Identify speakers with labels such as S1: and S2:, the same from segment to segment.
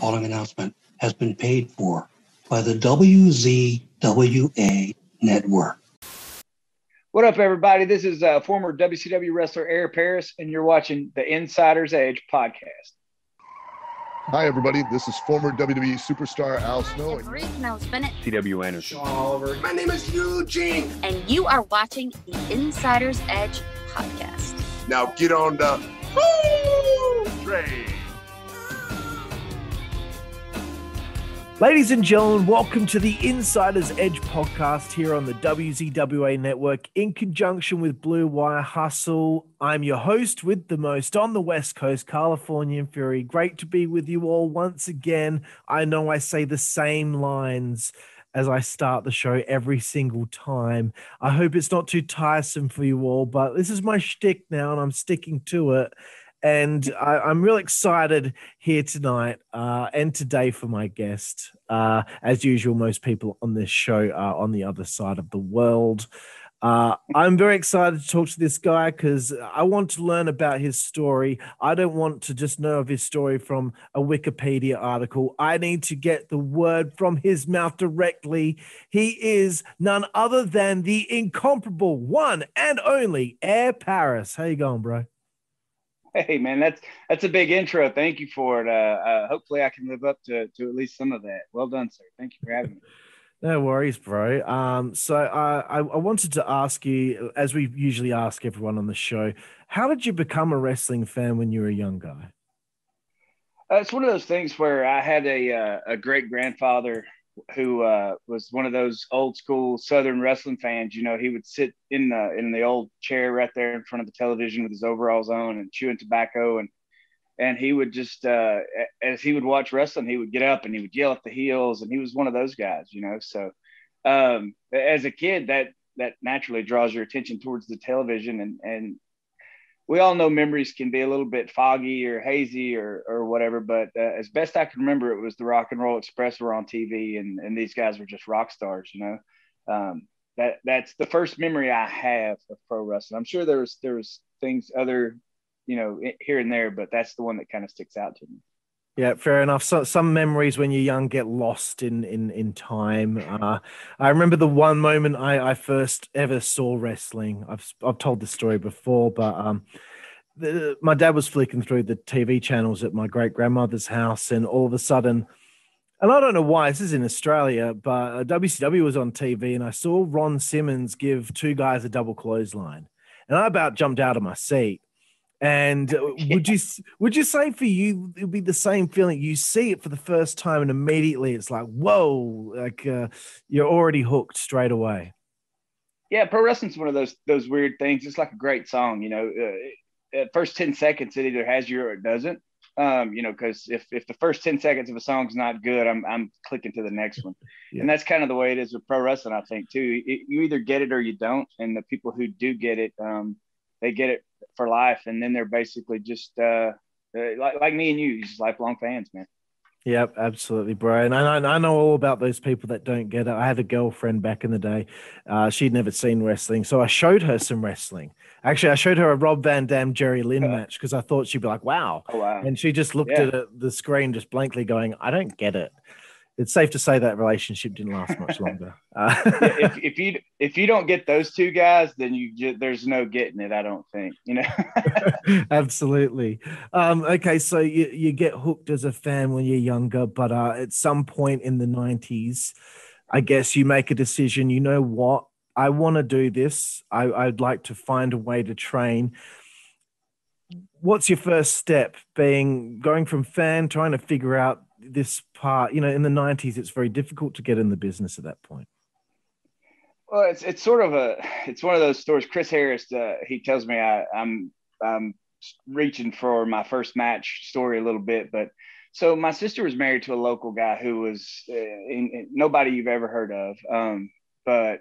S1: following announcement has been paid for by the WZWA Network.
S2: What up, everybody? This is former WCW wrestler Eric Paris, and you're watching the Insider's Edge podcast.
S3: Hi, everybody. This is former WWE superstar Al Snow.
S4: Reese Bennett.
S5: CW Anderson.
S6: Sean Oliver.
S7: My name is Eugene.
S4: And you are watching the Insider's Edge podcast.
S7: Now get on the train.
S8: Ladies and gentlemen, welcome to the Insider's Edge podcast here on the WZWA Network in conjunction with Blue Wire Hustle. I'm your host with the most on the West Coast, Karlifornia Infirri. Great to be with you all once again. I know I say the same lines as I start the show every single time. I hope it's not too tiresome for you all, but this is my shtick now and I'm sticking to it. And I'm real excited here tonight and today for my guest. As usual, most people on this show are on the other side of the world. I'm very excited to talk to this guy because I want to learn about his story. I don't want to just know of his story from a Wikipedia article. I need to get the word from his mouth directly. He is none other than the incomparable one and only Air Paris. How you going, bro?
S2: Hey, man, that's a big intro. Thank you for it. Hopefully I can live up to at least some of that. Well done, sir. Thank you for having me.
S8: No worries, bro. So I wanted to ask you, as we usually ask everyone on the show, how did you become a wrestling fan when you were a young guy?
S2: It's one of those things where I had a great-grandfather who was one of those old school Southern wrestling fans. You know, he would sit in the old chair right there in front of the television with his overalls on and chewing tobacco. And he would just, as he would watch wrestling, he would get up and he would yell at the heels. And he was one of those guys, you know. So as a kid, that naturally draws your attention towards the television. And we all know memories can be a little bit foggy or hazy or whatever, but as best I can remember, it was the Rock and Roll Express were on TV, and these guys were just rock stars, you know. That's the first memory I have of pro wrestling. I'm sure there was things other, you know, here and there, but that's the one that kind of sticks out to me.
S8: Yeah, fair enough. So some memories when you're young get lost in time. I remember the one moment I first ever saw wrestling. I've told this story before, but my dad was flicking through the TV channels at my great grandmother's house, and all of a sudden, and I don't know why this is in Australia, but WCW was on TV, and I saw Ron Simmons give two guys a double clothesline, and I about jumped out of my seat. And would you say for you it would be the same feeling? You see it for the first time and immediately it's like, whoa, like you're already hooked straight away.
S2: Yeah, pro wrestling's one of those weird things. It's like a great song, you know. At first 10 seconds it either has you or it doesn't. You know, because if the first 10 seconds of a song's not good, I'm clicking to the next one. Yeah. And that's kind of the way it is with pro wrestling, I think, too. You either get it or you don't. And the people who do get it, they get it for life, and then they're basically just like me and you, just lifelong fans, man.
S8: Yep, absolutely, bro. And I know all about those people that don't get it. I had a girlfriend back in the day. She'd never seen wrestling, so I showed her some wrestling. Actually, I showed her a Rob Van Dam, Jerry Lynn match because I thought she'd be like, wow. Oh, wow. And she just looked at the screen just blankly going, I don't get it. It's safe to say that relationship didn't last much longer.
S2: If you don't get those two guys, then there's no getting it. I don't think, you know.
S8: Absolutely. Okay, so you get hooked as a fan when you're younger, but at some point in the 90s, I guess you make a decision. You know what? I want to do this. I'd like to find a way to train. What's your first step? Going from fan, trying to figure out this part, you know, in the 90s, it's very difficult to get in the business at that point.
S2: Well, it's sort of it's one of those stories. Chris Harris, he tells me I'm reaching for my first match story a little bit, but so my sister was married to a local guy who was nobody you've ever heard of. But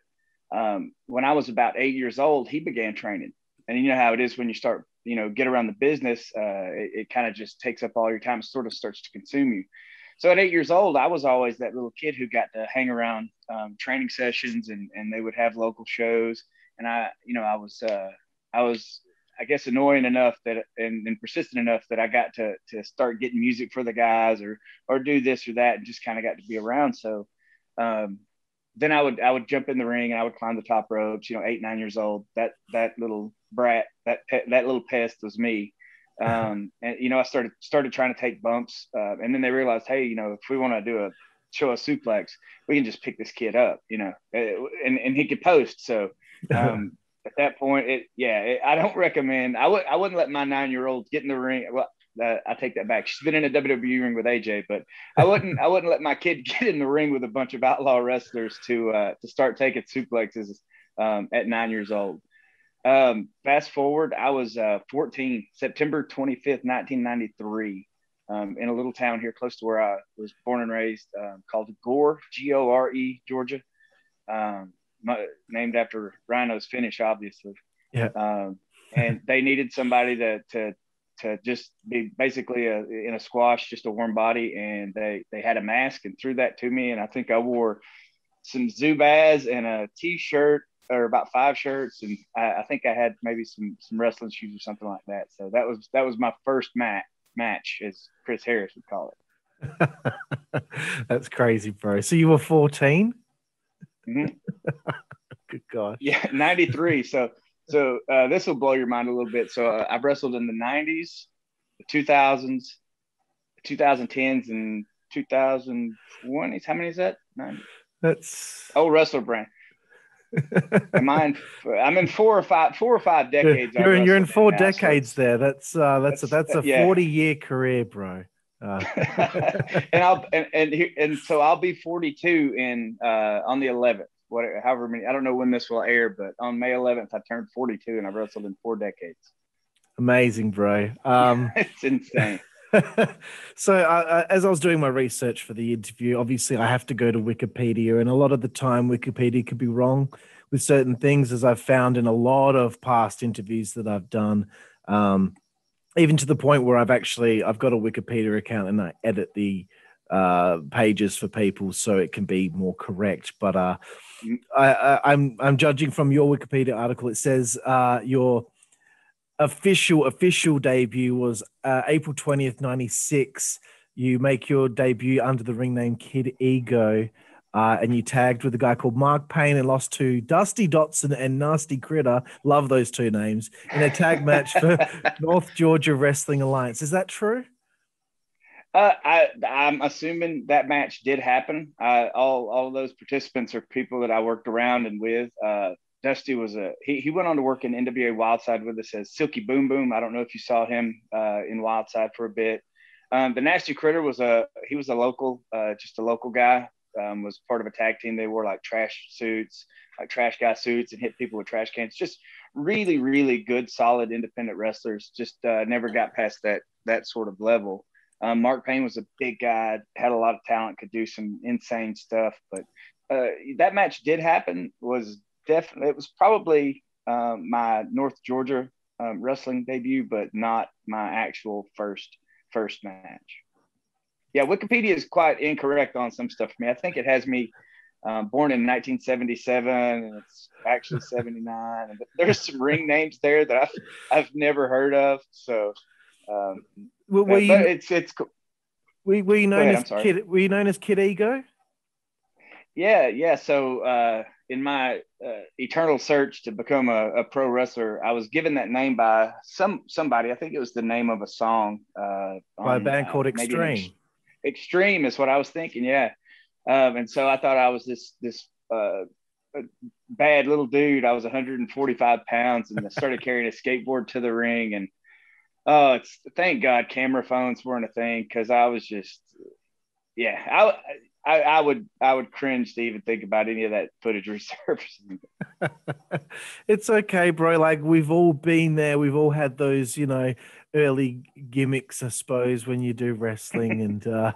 S2: when I was about 8 years old, he began training, and you know how it is when you start, you know, get around the business, it kind of just takes up all your time, sort of starts to consume you. So at 8 years old, I was always that little kid who got to hang around training sessions, and they would have local shows. And I was I guess, annoying enough that and persistent enough that I got to start getting music for the guys or do this or that, and just kind of got to be around. So then I would jump in the ring and I would climb the top ropes, 8, 9 years old. That little brat, that little pest was me. And I started trying to take bumps, and then they realized, hey, if we want to show a suplex, we can just pick this kid up, and he could post. So at that point, I don't recommend. I wouldn't let my 9-year-old get in the ring. Well, I take that back. She's been in a WWE ring with AJ, but I wouldn't let my kid get in the ring with a bunch of outlaw wrestlers to start taking suplexes at 9 years old. Fast forward, I was 14, September 25th, 1993, in a little town here close to where I was born and raised, called Gore, Gore, Georgia, named after Rhino's finish, obviously.
S8: Yeah.
S2: And they needed somebody to just be basically in a squash, just a warm body, and they had a mask and threw that to me, and I think I wore some Zubaz and a T-shirt, or about 5 shirts, and I think I had maybe some wrestling shoes or something like that. So that was my first match, as Chris Harris would call
S8: it. That's crazy, bro. So you were 14?
S2: Mm-hmm.
S8: Good God.
S2: Yeah, 93. So this will blow your mind a little bit. So I've wrestled in the 90s, the 2000s, the 2010s, and 2020s. How many is that? 90.
S8: That's
S2: Wrestler brand. I'm in 4 or 5 decades.
S8: You're in 4 decades there. That's a 40-year career, bro.
S2: And so I'll be 42 on the 11th. However many, I don't know when this will air, but on May 11th I turned 42, and I've wrestled in 4 decades.
S8: Amazing, bro.
S2: It's insane.
S8: So as I was doing my research for the interview, obviously I have to go to Wikipedia, and a lot of the time Wikipedia could be wrong with certain things, as I've found in a lot of past interviews that I've done, even to the point where I've got a Wikipedia account and I edit the pages for people so it can be more correct. But I'm judging from your Wikipedia article. It says your official debut was April 20th, 96. You make your debut under the ring name Kid Ego, and you tagged with a guy called Mark Payne and lost to Dusty Dotson and Nasty Critter. Love those 2 names in a tag match for North Georgia Wrestling Alliance. Is that true?
S2: I'm assuming that match did happen. All of those participants are people that I worked around and with. Dusty was he went on to work in NWA Wildside with us as Silky Boom Boom. I don't know if you saw him in Wildside for a bit. The Nasty Critter was a local, just a local guy. Was part of a tag team. They wore like trash guy suits, and hit people with trash cans. Just really, really good, solid, independent wrestlers. Just never got past that sort of level. Mark Payne was a big guy, had a lot of talent, could do some insane stuff. But that match did happen. It was probably my North Georgia wrestling debut, but not my actual first match. Yeah, Wikipedia is quite incorrect on some stuff for me. I think it has me born in 1977, and it's actually 79. And there's some ring names there that I've never heard of. So, were
S8: you known as Kid Ego?
S2: Yeah. So in my eternal search to become a pro wrestler, I was given that name by somebody. I think it was the name of a song
S8: by a band called Extreme.
S2: Extreme is what I was thinking. Yeah. And so I thought I was this bad little dude. I was 145 pounds, and I started carrying a skateboard to the ring. And thank God camera phones weren't a thing, because I was just, I would cringe to even think about any of that footage resurfacing.
S8: It's okay, bro. Like, we've all been there. We've all had those, early gimmicks, I suppose, when you do wrestling. And I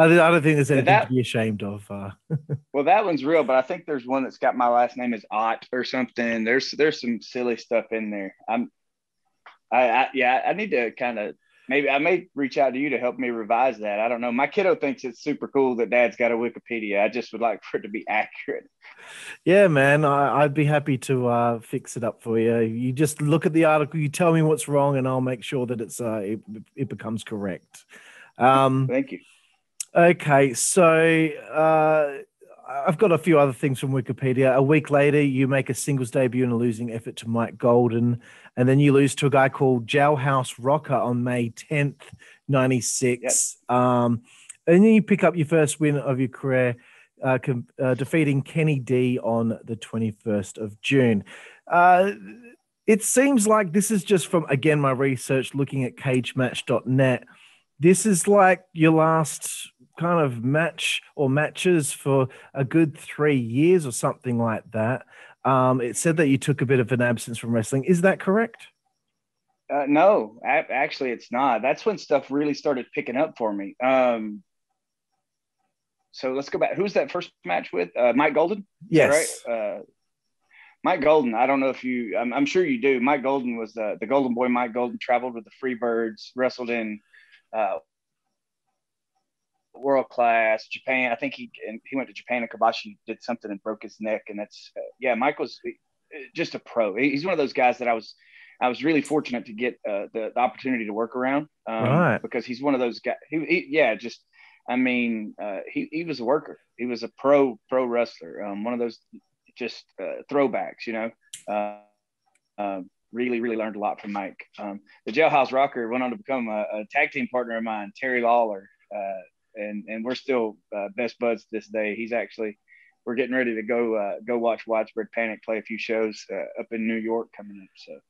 S8: don't think there's anything to be ashamed of.
S2: Well, that one's real, but I think there's one that's got my last name is Ott or something. There's some silly stuff in there. I need to kind of maybe I may reach out to you to help me revise that. I don't know. My kiddo thinks it's super cool that Dad's got a Wikipedia. I just would like for it to be accurate.
S8: Yeah, man, I'd be happy to fix it up for you. You just look at the article, you tell me what's wrong, and I'll make sure that it becomes correct.
S2: Thank you.
S8: Okay, so I've got a few other things from Wikipedia. A week later, you make a singles debut in a losing effort to Mike Golden, and then you lose to a guy called Jailhouse Rocker on May 10th, 96. Yep. And then you pick up your first win of your career, defeating Kenny D on the 21st of June. It seems like this is just from, again, my research looking at cagematch.net. This is like your last kind of match or matches for a good 3 years or something like that. It said that you took a bit of an absence from wrestling. Is that correct?
S2: No, actually it's not. That's when stuff really started picking up for me. So let's go back. Who's that first match with? Mike Golden?
S8: Yes.
S2: Right? Mike Golden, I don't know if you, I'm sure you do. Mike Golden was the Golden Boy. Mike Golden traveled with the Freebirds, wrestled in World Class, Japan. I think he went to Japan and Kobashi did something and broke his neck. And that's, Mike was just a pro. He's one of those guys that I was really fortunate to get the opportunity to work around
S8: right.
S2: Because he's one of those guys. He was a worker. He was a pro wrestler. One of those just throwbacks, really, really learned a lot from Mike. The Jailhouse Rocker went on to become a tag team partner of mine, Terry Lawler. And we're still best buds to this day. We're getting ready to go watch Widespread Panic play a few shows up in New York coming up. So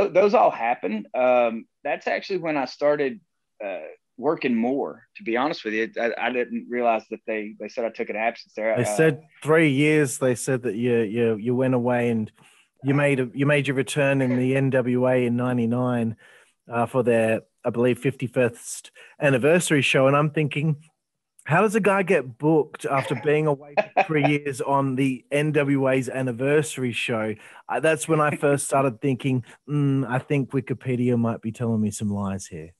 S2: those all happened. That's actually when I started working more, to be honest with you. I didn't realize that they said I took an absence there.
S8: They said 3 years. They said that you went away and you made your return in the NWA in '99 for their, I believe, 51st anniversary show. And I'm thinking, how does a guy get booked after being away for 3 years on the NWA's anniversary show? That's when I first started thinking, I think Wikipedia might be telling me some lies here.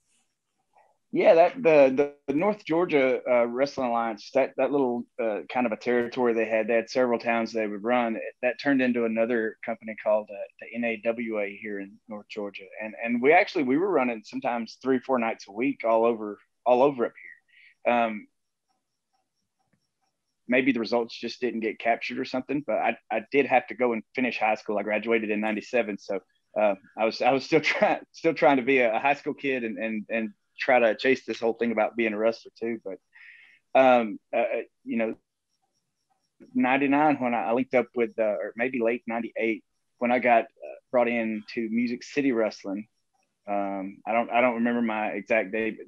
S2: Yeah, that the North Georgia Wrestling Alliance, that little kind of a territory they had several towns they would run. That turned into another company called the NAWA here in North Georgia, and we were running sometimes 3-4 nights a week all over up here. Maybe the results just didn't get captured or something, but I did have to go and finish high school. I graduated in '97, so I was still trying to be a high school kid and try to chase this whole thing about being a wrestler too. But 99 when I linked up with or maybe late 98 when I got brought in to Music City Wrestling. I don't remember my exact date.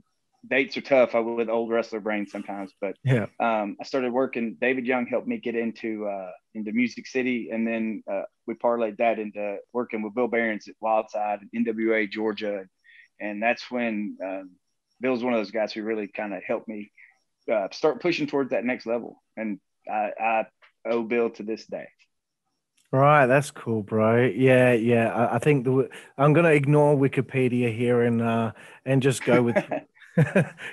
S2: Dates are tough with old wrestler brain sometimes, but
S8: yeah.
S2: I started working. David Young helped me get into Music City, and then we parlayed that into working with Bill Behrens at Wildside and NWA Georgia. And that's when Bill's one of those guys who really kind of helped me start pushing towards that next level. And I owe Bill to this day.
S8: Right, that's cool, bro. Yeah. I think I'm going to ignore Wikipedia here and just go with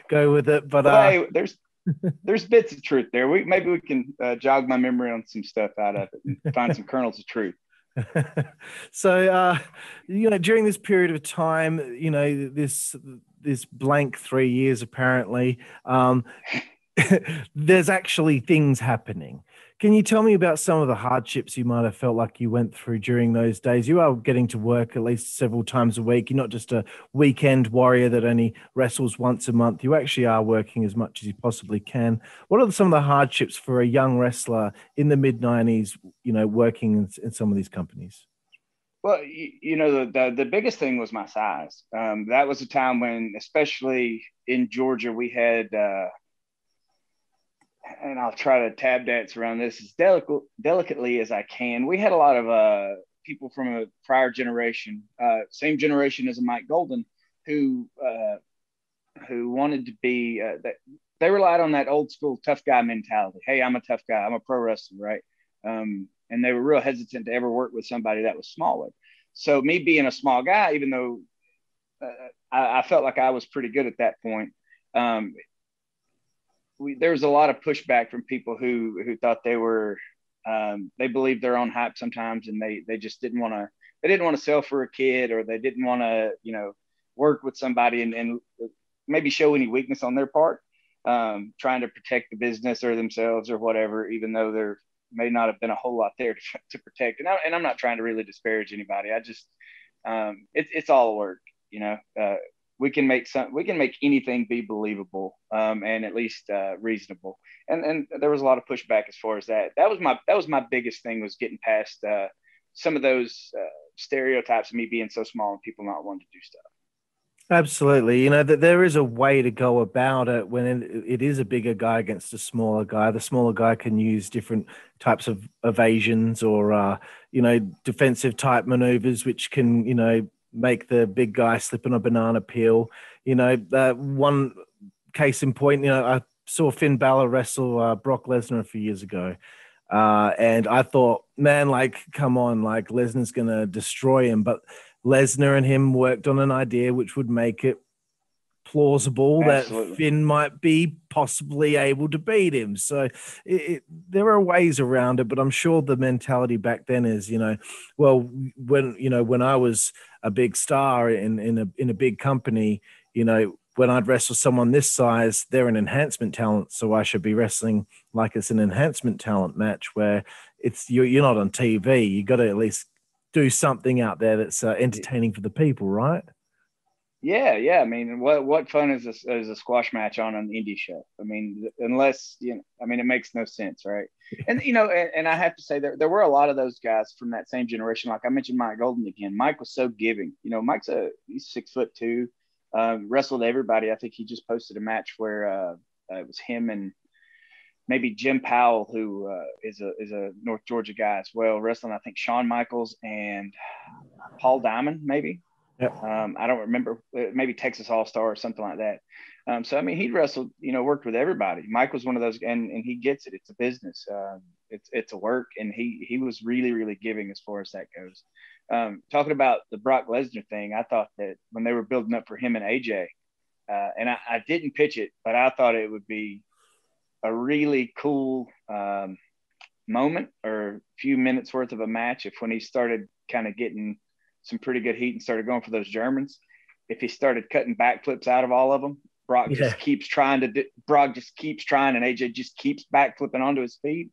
S8: go with it. But
S2: hey, there's bits of truth there. Maybe we can jog my memory on some stuff out of it and find some kernels of truth.
S8: So, during this period of time, this blank 3 years, apparently, there's actually things happening. Can you tell me about some of the hardships you might have felt like you went through during those days? You are getting to work at least several times a week. You're not just a weekend warrior that only wrestles once a month. You actually are working as much as you possibly can. What are some of the hardships for a young wrestler in the mid-90s, working in some of these companies?
S2: Well, the biggest thing was my size. That was a time when, especially in Georgia, we had and I'll try to tab dance around this as delicately as I can. We had a lot of people from a prior generation, same generation as a Mike Golden, who wanted to be that they relied on that old school tough guy mentality. Hey, I'm a tough guy. I'm a pro wrestler, right? And they were real hesitant to ever work with somebody that was smaller. So me being a small guy, even though I felt like I was pretty good at that point. There was a lot of pushback from people who thought they were, they believed their own hype sometimes, and they just didn't want to sell for a kid, or they didn't want to, work with somebody and maybe show any weakness on their part, trying to protect the business or themselves or whatever, even though there may not have been a whole lot there to protect. And I'm not trying to really disparage anybody. I just, it's all work, we can make anything be believable, and at least reasonable. And there was a lot of pushback as far as that. That was my biggest thing, was getting past some of those stereotypes of me being so small and people not wanting to do stuff.
S8: Absolutely. That there is a way to go about it when it is a bigger guy against a smaller guy. The smaller guy can use different types of evasions or, defensive type maneuvers, which can, make the big guy slip on a banana peel. One case in point, I saw Finn Balor wrestle Brock Lesnar a few years ago. And I thought, man, come on, Lesnar's going to destroy him. But Lesnar and him worked on an idea which would make it plausible
S2: Absolutely.
S8: that Finn might be possibly able to beat him. So there are ways around it, but I'm sure the mentality back then is, when I was a big star in a big company, when I'd wrestle someone this size, they're an enhancement talent. So I should be wrestling like it's an enhancement talent match where you're not on TV. You got to at least do something out there that's entertaining for the people, right?
S2: Yeah. I mean, what fun is a squash match on an indie show? I mean, unless it makes no sense, right? And and I have to say there were a lot of those guys from that same generation. Like I mentioned, Mike Golden again. Mike was so giving. He's 6'2", wrestled everybody. I think he just posted a match where it was him and maybe Jim Powell, who is a North Georgia guy as well, wrestling, I think, Shawn Michaels and Paul Diamond, maybe.
S8: Yep.
S2: I don't remember, maybe Texas All-Star or something like that. He'd wrestled, worked with everybody. Mike was one of those, and he gets it. It's a business. It's a work, and he was really, really giving as far as that goes. Talking about the Brock Lesnar thing, I thought that when they were building up for him and AJ, and I didn't pitch it, but I thought it would be a really cool moment or a few minutes worth of a match if when he started kind of getting some pretty good heat and started going for those Germans, if he started cutting backflips out of all of them, Brock just keeps trying, and AJ just keeps backflipping onto his feet.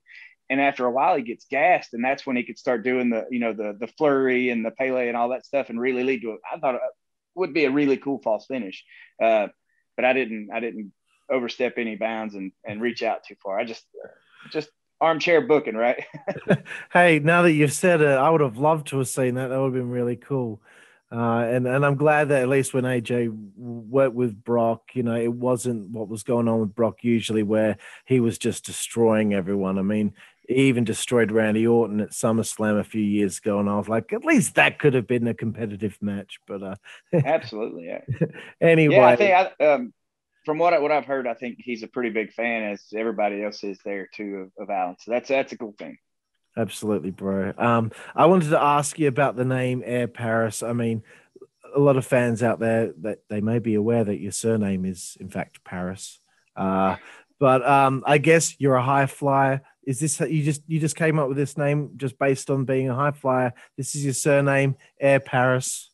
S2: And after a while he gets gassed, and that's when he could start doing the flurry and the Pele and all that stuff and really lead to it. I thought it would be a really cool false finish. But I didn't overstep any bounds and reach out too far. I just armchair booking, right?
S8: Hey, now that you've said it, I would have loved to have seen that. That would have been really cool. And I'm glad that at least when AJ worked with Brock, it wasn't what was going on with Brock usually, where he was just destroying everyone. I mean, he even destroyed Randy Orton at SummerSlam a few years ago, and I was like, at least that could have been a competitive match. But
S2: absolutely, yeah.
S8: Anyway,
S2: yeah, I think from what I've heard, I think he's a pretty big fan, as everybody else is there too of Alan. So that's a cool thing.
S8: Absolutely, bro. I wanted to ask you about the name Air Paris. I mean, a lot of fans out there that they may be aware that your surname is in fact Paris. But I guess you're a high flyer. Is this you just came up with this name just based on being a high flyer? This is your surname, Air Paris.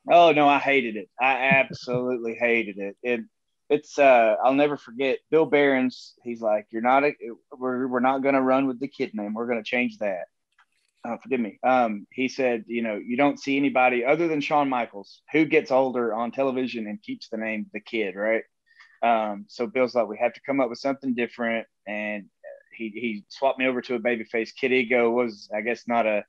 S2: Oh no, I hated it. I absolutely hated it. It's I'll never forget Bill Behrens. He's like, we're not going to run with the kid name. We're going to change that. Forgive me. He said, you don't see anybody other than Shawn Michaels who gets older on television and keeps the name the Kid, right? So Bill's like, we have to come up with something different, and he swapped me over to a babyface. Kid Ego was, I guess, not a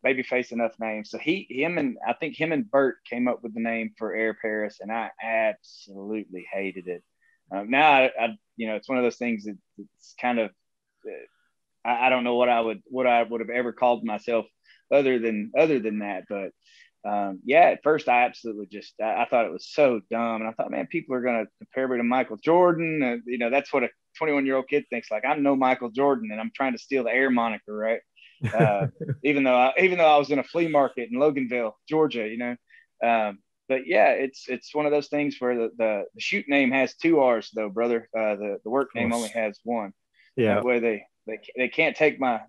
S2: babyface enough name. So him and Bert came up with the name for Air Paris, and I absolutely hated it. Now I it's one of those things that it's kind of I don't know what I would have ever called myself other than that. But at first I absolutely I thought it was so dumb, and I thought, man, people are going to compare me to Michael Jordan. That's what a 21-year-old kid thinks. Like, I'm no Michael Jordan, and I'm trying to steal the Air moniker, right? Even though I was in a flea market in Loganville, Georgia, But yeah, it's one of those things where the shoot name has 2 R's though, brother. The work name only has 1.
S8: Yeah.
S2: That way they can't take my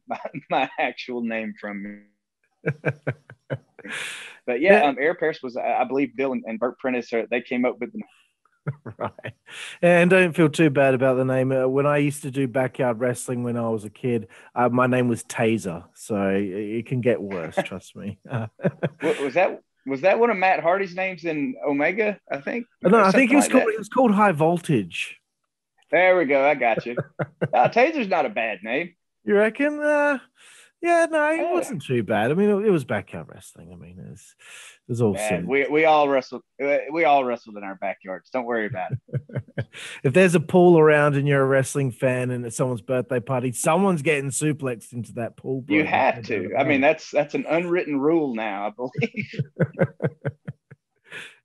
S2: actual name from me. But yeah, Air Paris was, I believe, Bill and Burt Prentice, they came up with the
S8: Right. And don't feel too bad about the name. When I used to do backyard wrestling when I was a kid, my name was Taser. So it can get worse, trust me.
S2: Was that one of Matt Hardy's names in Omega, I think?
S8: No, I think it was called High Voltage.
S2: There we go. I got you. Taser's not a bad name.
S8: You reckon? Yeah, no, it wasn't too bad. I mean, it was backyard wrestling. I mean, it was all
S2: bad. We all wrestled. We all wrestled in our backyards. Don't worry about it.
S8: If there's a pool around and you're a wrestling fan and it's someone's birthday party, someone's getting suplexed into that pool. Bro.
S2: You have to. I mean, that's an unwritten rule now, I believe.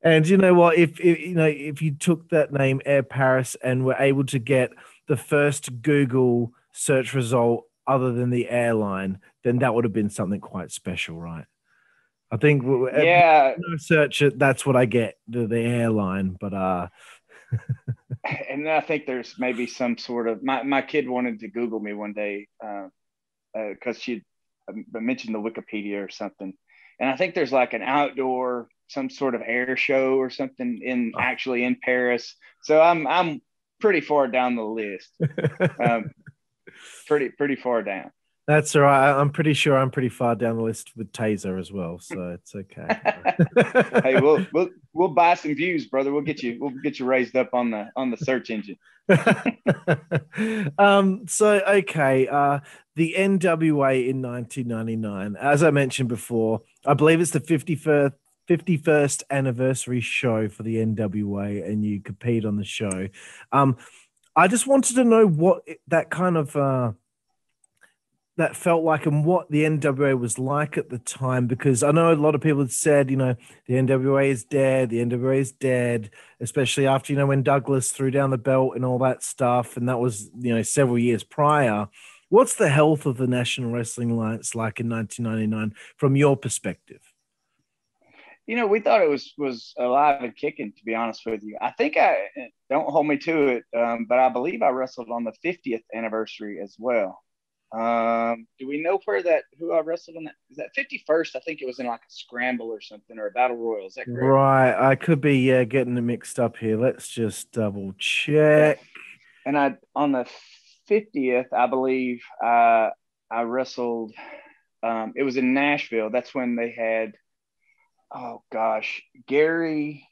S8: And you know what? If you took that name Air Paris and were able to get the first Google search result other than the airline, then that would have been something quite special, right? I think search it, that's what I get, the airline, but
S2: and I think there's maybe some sort of my kid wanted to Google me one day because she mentioned the Wikipedia or something, and I think there's like an outdoor some sort of air show or something actually in Paris, so I'm pretty far down the list. Pretty far down.
S8: That's all right. I'm pretty sure I'm pretty far down the list with Taser as well, so it's okay.
S2: Hey, we'll buy some views, brother. We'll get you raised up on the search engine.
S8: So okay, the NWA in 1999, as I mentioned before, I believe it's the 51st anniversary show for the NWA, and you compete on the show. I just wanted to know what that kind of that felt like and what the NWA was like at the time, because I know a lot of people had said, the NWA is dead, the NWA is dead, especially after, when Douglas threw down the belt and all that stuff. And that was, several years prior. What's the health of the National Wrestling Alliance like in 1999 from your perspective?
S2: We thought it was alive and kicking, to be honest with you. I think don't hold me to it, but I believe I wrestled on the 50th anniversary as well. Do we know who I wrestled on that? Is that 51st? I think it was in like a scramble or something, or a battle royal. Is that correct?
S8: Right. I could be getting it mixed up here. Let's just double check.
S2: And on the 50th, I believe I wrestled. It was in Nashville. That's when they had, oh gosh, Gary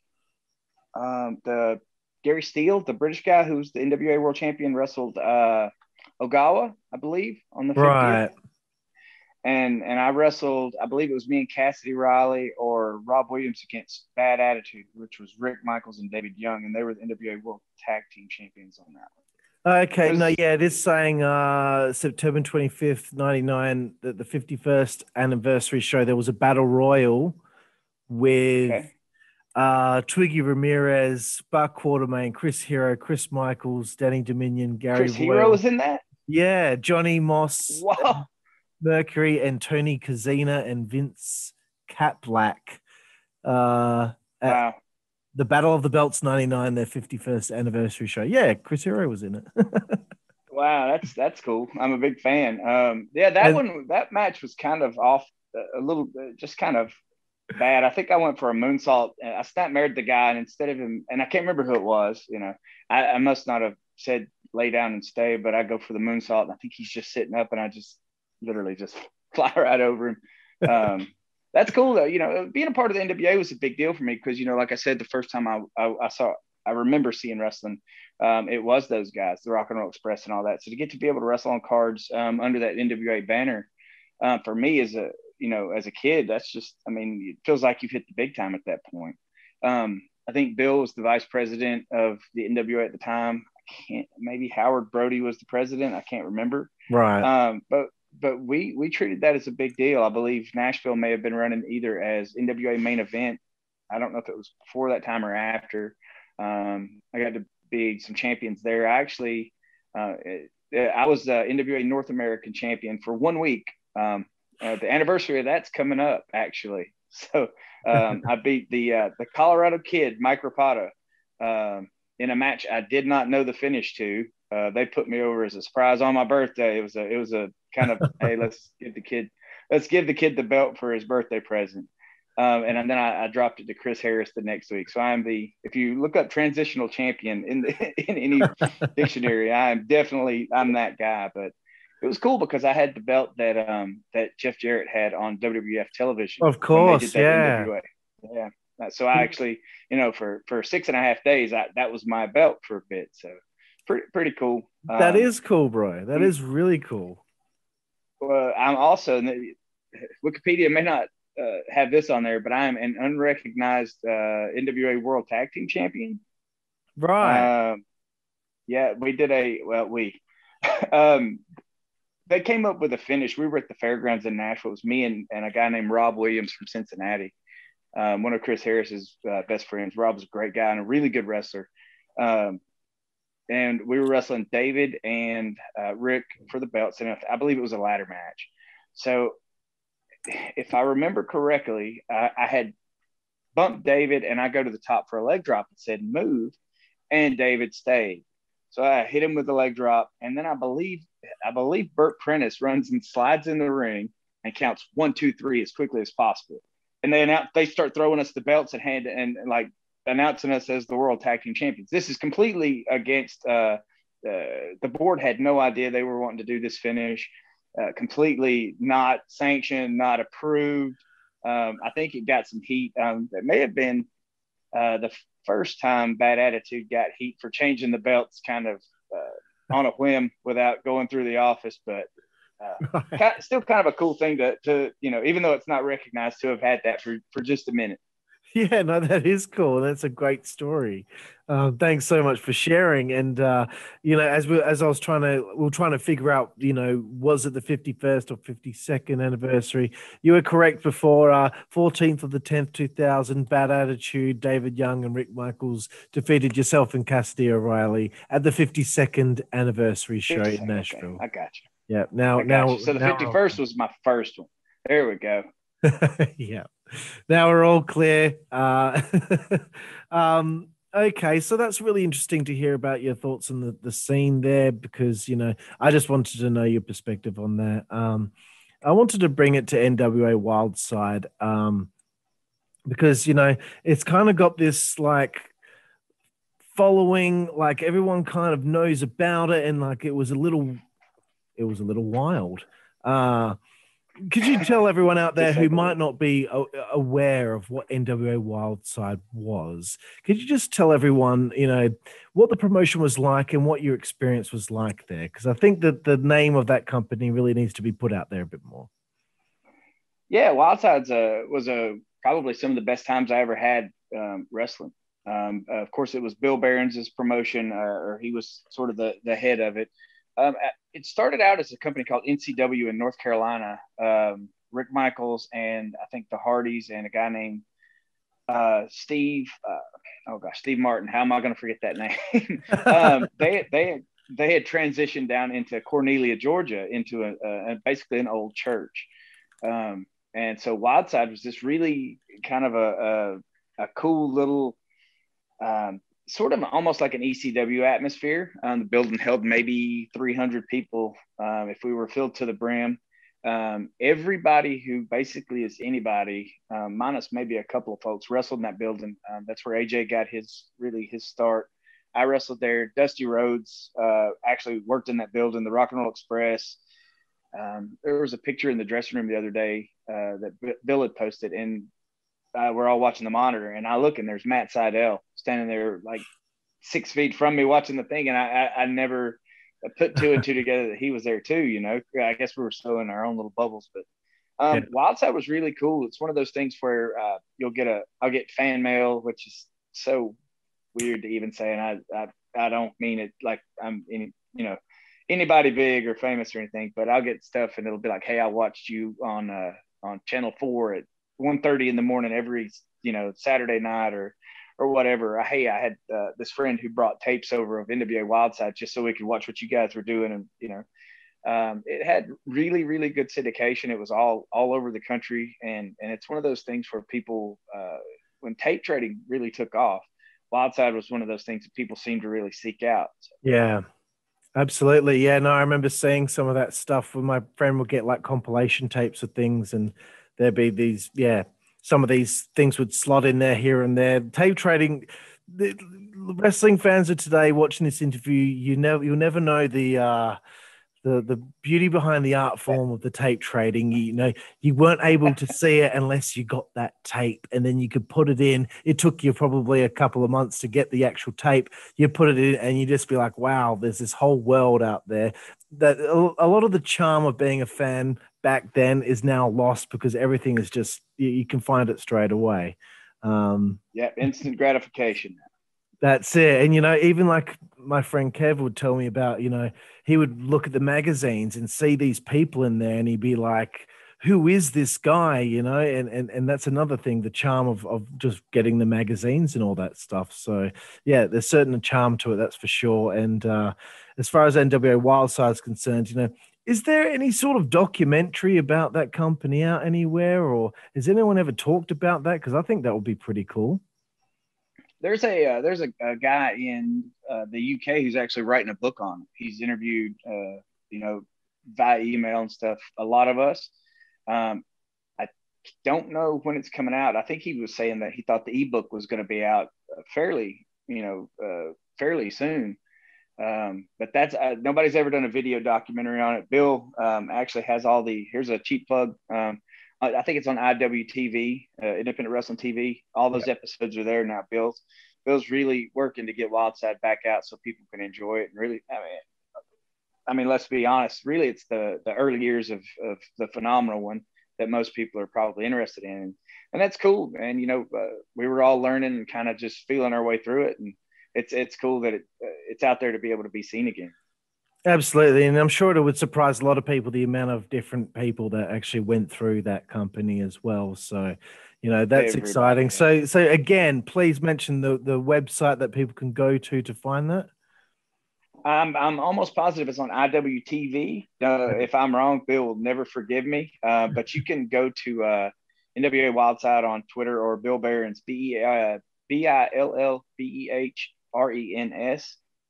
S2: Steele, the British guy who's the NWA World Champion, wrestled Ogawa, I believe, on the 50th.
S8: Right.
S2: And I wrestled, I believe it was me and Cassidy O'Reilly or Rob Williams against Bad Attitude, which was Rick Michaels and David Young, and they were the NWA World Tag Team Champions on that one.
S8: Okay, it is saying September 25th, 99, the 51st anniversary show, there was a battle royal with Twiggy Ramirez, Buck Quartermain, Chris Hero, Chris Michaels, Danny Dominion, Gary
S2: Chris Hero was in that?
S8: Yeah, Johnny Moss,
S2: wow,
S8: Mercury, and Tony Kazina and Vince Caplack.
S2: Wow.
S8: The Battle of the Belts 99, their 51st anniversary show. Yeah, Chris Hero was in it.
S2: Wow, that's cool. I'm a big fan. That match was kind of off a little, just kind of bad. I think I went for a moonsault. I snapped married the guy, and instead of him, and I can't remember who it was, I must not have said lay down and stay, but I go for the moonsault, and I think he's just sitting up, and I just literally just fly right over him. That's cool though. Being a part of the NWA was a big deal for me because, like I said, the first time I remember seeing wrestling, it was those guys, the Rock and Roll Express and all that. So to get to be able to wrestle on cards under that NWA banner, for me as a kid, that's just, it feels like you've hit the big time at that point. I think Bill was the vice president of the NWA at the time. Maybe Howard Brody was the president. I can't remember.
S8: Right.
S2: But we treated that as a big deal. I believe Nashville may have been running either as NWA main event. I don't know if it was before that time or after. I got to be some champions there. I actually, I was the NWA North American champion for 1 week. The anniversary of that's coming up, actually. So I beat the Colorado Kid, Mike Rapato, in a match I did not know the finish to. They put me over as a surprise on my birthday. It was a kind of, hey, let's give the kid the belt for his birthday present. And then I dropped it to Chris Harris the next week. So if you look up transitional champion in any dictionary, I'm that guy. But it was cool because I had the belt that Jeff Jarrett had on WWF television.
S8: Of course, yeah.
S2: NWA. Yeah. So I actually, for 6.5 days, that was my belt for a bit. So pretty cool.
S8: That is cool, bro. That is really cool.
S2: Well, I'm also, Wikipedia may not have this on there, but I'm an unrecognized NWA World Tag Team Champion.
S8: Right.
S2: Yeah, we did they came up with a finish. We were at the fairgrounds in Nashville. It was me and a guy named Rob Williams from Cincinnati. One of Chris Harris's best friends. Rob was a great guy and a really good wrestler. And we were wrestling David and Rick for the belts. And I believe it was a ladder match. So if I remember correctly, I had bumped David and I go to the top for a leg drop and said, move. And David stayed. So I hit him with the leg drop. And then I believe Burt Prentice runs and slides in the ring and counts 1, 2, 3 as quickly as possible. And they start throwing us the belts in hand and like announcing us as the World Tag Team Champions. This is completely against the board had no idea they were wanting to do this finish. Completely not sanctioned, not approved. I think it got some heat. That may have been the first time Bad Attitude got heat for changing the belts kind of on a whim without going through the office. But still kind of a cool thing to even though it's not recognized, to have had that for just a minute.
S8: Yeah, no, that is cool. That's a great story. Thanks so much for sharing. And as we were trying to figure out, was it the 51st or 52nd anniversary? You were correct before. 14th of the 10th, 2000. Bad Attitude, David Young and Rick Michaels defeated yourself and Cassidy O'Reilly at the 52nd anniversary show in Nashville.
S2: Okay, I got you.
S8: Yeah.
S2: So the 51st was my first one. There we go.
S8: Yeah. Now we're all clear. Okay, so that's really interesting to hear about your thoughts on the scene there, because I just wanted to know your perspective on that. I wanted to bring it to NWA Wildside because it's kind of got this like following, like everyone kind of knows about it, and like it was a little wild. Could you tell everyone out there who might not be aware of what NWA Wildside was? Could you just tell everyone, what the promotion was like and what your experience was like there? Because I think that the name of that company really needs to be put out there a bit more.
S2: Yeah, Wildside's was probably some of the best times I ever had wrestling. Of course, it was Bill Behrens' promotion, or he was sort of the head of it. It started out as a company called NCW in North Carolina. Rick Michaels and I think the Hardys and a guy named Steve Martin. How am I going to forget that name? They had transitioned down into Cornelia, Georgia, into basically an old church. And so Wildside was this really kind of a cool little sort of almost like an ECW atmosphere. The building held maybe 300 people if we were filled to the brim. Everybody who basically is anybody, minus maybe a couple of folks, wrestled in that building. That's where AJ got his start. I wrestled there. Dusty Rhodes actually worked in that building, the Rock and Roll Express. There was a picture in the dressing room the other day that Bill had posted, and we're all watching the monitor, and I look, and there's Matt Sydal standing there like 6 feet from me watching the thing, and I never put two and two together that he was there too. I guess we were still in our own little bubbles, but Wildside was really cool. It's one of those things where I'll get fan mail, which is so weird to even say, and I don't mean it like I'm anybody big or famous or anything, but I'll get stuff and it'll be like, hey, I watched you on Channel 4 at 1:30 in the morning every Saturday night or whatever. I had this friend who brought tapes over of NWA Wildside just so we could watch what you guys were doing, and it had really, really good syndication. It was all over the country. And it's one of those things where people, when tape trading really took off, Wildside was one of those things that people seem to really seek out. So.
S8: Yeah, absolutely. Yeah, no, I remember seeing some of that stuff when my friend would get like compilation tapes of things, and there'd be these, some of these things would slot in there here and there. Tape trading, the wrestling fans of today watching this interview, you'll never know the beauty behind the art form of the tape trading. You weren't able to see it unless you got that tape, and then you could put it in. It took you probably a couple of months to get the actual tape. You put it in and you just be like, wow, there's this whole world out there. That a lot of the charm of being a fan back then is now lost because everything is just, you can find it straight away.
S2: Instant gratification.
S8: That's it. And, even like my friend Kev would tell me about, he would look at the magazines and see these people in there and he'd be like, who is this guy? And that's another thing, the charm of just getting the magazines and all that stuff. So yeah, there's certain charm to it. That's for sure. And as far as NWA Wildside is concerned, is there any sort of documentary about that company out anywhere, or has anyone ever talked about that? Cause I think that would be pretty cool.
S2: There's a guy in the UK who's actually writing a book on it. He's interviewed, via email and stuff, a lot of us. I don't know when it's coming out. I think he was saying that he thought the ebook was going to be out fairly soon. But that's nobody's ever done a video documentary on it. Bill actually has here's a cheap plug. I think it's on IWTV, Independent Wrestling TV. All those episodes are there now. Bill's really working to get Wildside back out so people can enjoy it. And really, I mean, let's be honest. Really, it's the early years of the phenomenal one that most people are probably interested in, and that's cool. And we were all learning and kind of just feeling our way through it, and it's cool that it's out there to be able to be seen again.
S8: Absolutely. And I'm sure it would surprise a lot of people, the amount of different people that actually went through that company as well. So, that's exciting. So again, please mention the website that people can go to find that. I'm
S2: almost positive it's on IWTV. If I'm wrong, Bill will never forgive me. But you can go to NWA Wildside on Twitter, or Bill Behrens, BILLBEHRENS.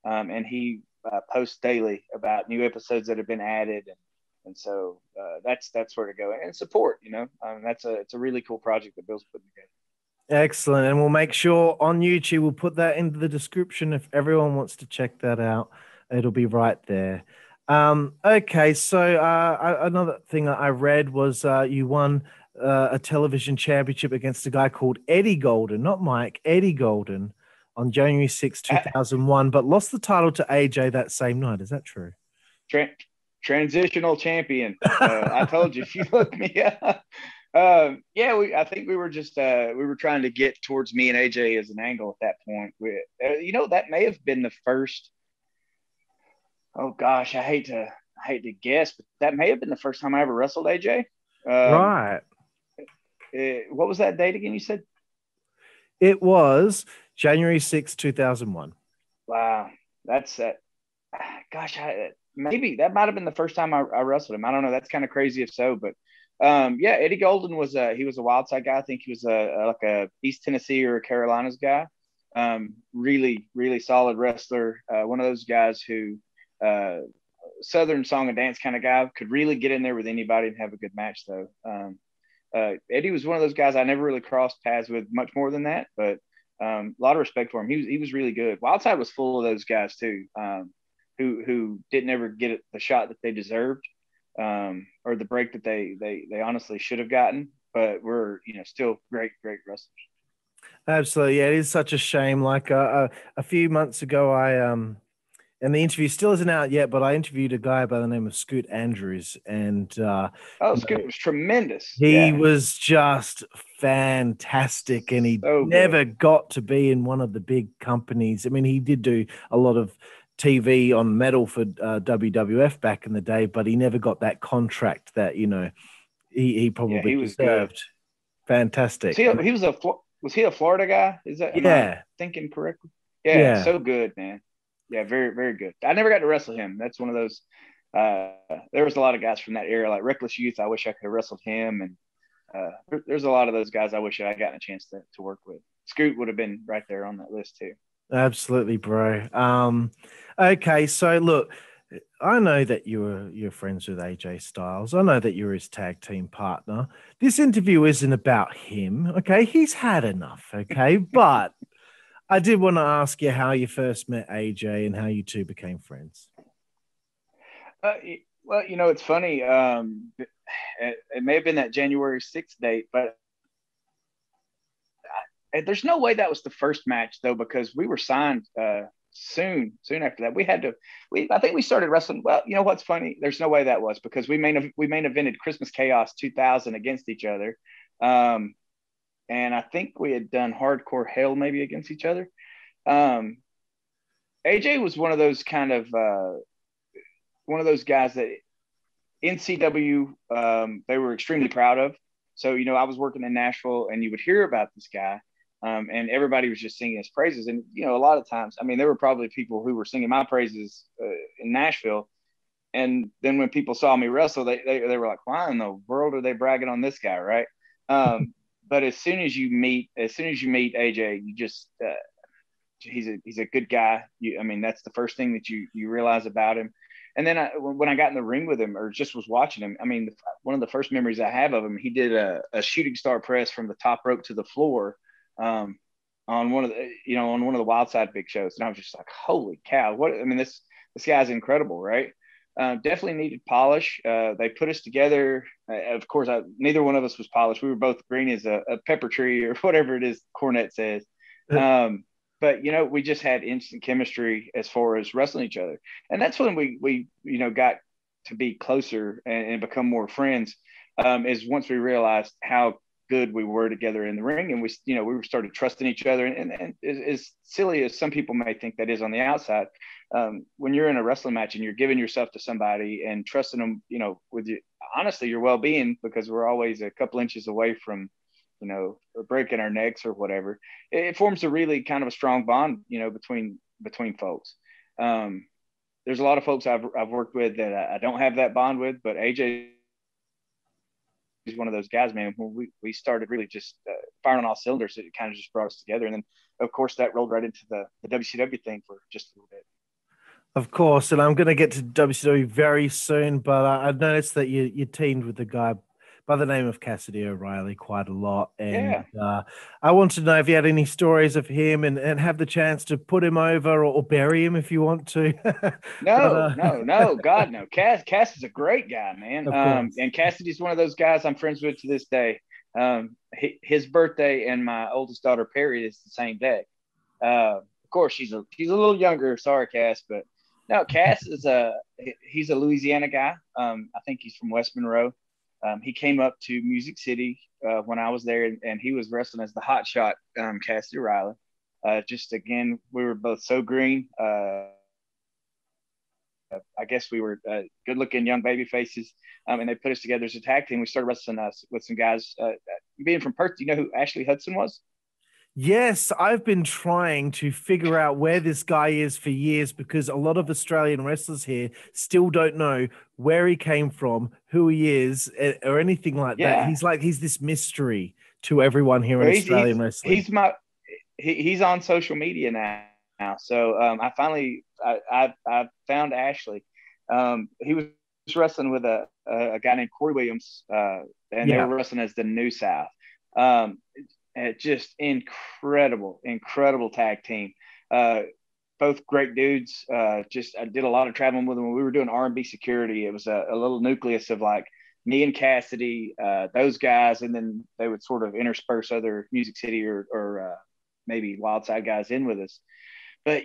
S2: And he posts daily about new episodes that have been added, and so that's where to go and support. It's a really cool project that Bill's putting together.
S8: Excellent, and we'll make sure on YouTube we'll put that into the description if everyone wants to check that out. It'll be right there. Okay, so another thing I read was you won a television championship against a guy called Eddie Golden, not Mike, Eddie Golden, on January 6, 2001, but lost the title to AJ that same night. Is that true?
S2: Transitional champion. I told you if you look me up. I think we were just we were trying to get towards me and AJ as an angle at that point. That may have been the first. Oh gosh, I hate to guess, but that may have been the first time I ever wrestled AJ.
S8: Right.
S2: What was that date again? You said
S8: it was January 6, 2001.
S2: Wow, that's it. Gosh, maybe that might have been the first time I wrestled him. I don't know. That's kind of crazy if so, but Eddie Golden was he was a Wildside guy. I think he was like a East Tennessee or a Carolinas guy. Really, really solid wrestler. One of those guys who Southern song and dance kind of guy, could really get in there with anybody and have a good match though. Eddie was one of those guys I never really crossed paths with much more than that, but a lot of respect for him. He was really good. Wildside was full of those guys too, who didn't ever get the shot that they deserved, or the break that they honestly should have gotten, but were still great wrestlers.
S8: Absolutely, yeah. It is such a shame. Like a few months ago, and the interview still isn't out yet, but I interviewed a guy by the name of Scoot Andrews, and
S2: Scoot was tremendous.
S8: He was just fantastic, and he never got to be in one of the big companies. I mean, he did do a lot of TV on metal for WWF back in the day, but he never got that contract that he probably deserved. Good. Fantastic.
S2: Was he a Florida guy? Is that am I thinking correctly? Yeah, so good, man. Yeah, very, very good. I never got to wrestle him. That's one of those. there was a lot of guys from that era, like Reckless Youth. I wish I could have wrestled him. And there's a lot of those guys I wish I gotten a chance to work with. Scoot would have been right there on that list too.
S8: Absolutely, bro. Okay, so look, I know that you're friends with AJ Styles. I know that you're his tag team partner. This interview isn't about him, okay? He's had enough, okay? But I did want to ask you how you first met AJ and how you two became friends.
S2: Well, it's funny. It may have been that January 6th date, but there's no way that was the first match though, because we were signed soon after that. I think we started wrestling. Well, you know what's funny? There's no way that was, because we main evented Christmas Chaos 2000 against each other. And I think we had done Hardcore Hell maybe against each other. AJ was one of those guys that NCW, they were extremely proud of. So, I was working in Nashville and you would hear about this guy. And everybody was just singing his praises. And, a lot of times, there were probably people who were singing my praises in Nashville. And then when people saw me wrestle, they were like, why in the world are they bragging on this guy? Right. But as soon as you meet AJ, you just, he's a good guy. That's the first thing that you realize about him. And then when I got in the ring with him or just was watching him, one of the first memories I have of him, he did a shooting star press from the top rope to the floor on one of the Wildside big shows. And I was just like, holy cow, this guy's incredible. Right. Definitely needed polish. They put us together. Of course, neither one of us was polished. We were both green as a pepper tree or whatever it is Cornette says. But, we just had instant chemistry as far as wrestling each other. And that's when we got to be closer and become more friends, is once we realized how good we were together in the ring. And we started trusting each other. And as silly as some people may think that is on the outside, when you're in a wrestling match and you're giving yourself to somebody and trusting them, with honestly, your well-being, because we're always a couple inches away from, breaking our necks or whatever, it forms a really kind of a strong bond, between folks. There's a lot of folks I've worked with that I don't have that bond with, but AJ is one of those guys, man. When we started really just firing on all cylinders, it kind of just brought us together. And then, of course, that rolled right into the WCW thing for just a little bit.
S8: Of course, and I'm going to get to WCW very soon, but I've noticed that you teamed with the guy by the name of Cassidy O'Reilly quite a lot. And I want to know if you had any stories of him and have the chance to put him over or bury him if you want to.
S2: No, God, no. Cass is a great guy, man. And Cassidy's one of those guys I'm friends with to this day. His birthday and my oldest daughter, Perry, is the same day. Of course, she's a little younger. Sorry, Cass, but no, Cass he's a Louisiana guy. I think he's from West Monroe. He came up to Music City when I was there, and he was wrestling as the hot shot, Cassidy O'Reilly. Just again, we were both so green. I guess we were good-looking young baby faces, and they put us together as a tag team. We started wrestling with some guys. Being from Perth, do you know who Ashley Hudson was?
S8: Yes, I've been trying to figure out where this guy is for years, because a lot of Australian wrestlers here still don't know where he came from, who he is, or anything like that. He's this mystery to everyone here in Australian wrestling.
S2: He's on social media now. So I found Ashley. He was wrestling with a guy named Corey Williams, and they were wrestling as the New South. Just incredible tag team. Both great dudes. I did a lot of traveling with them when we were doing R&B security. It was a little nucleus of like me and Cassidy, those guys, and then they would sort of intersperse other Music City or maybe Wildside guys in with us. But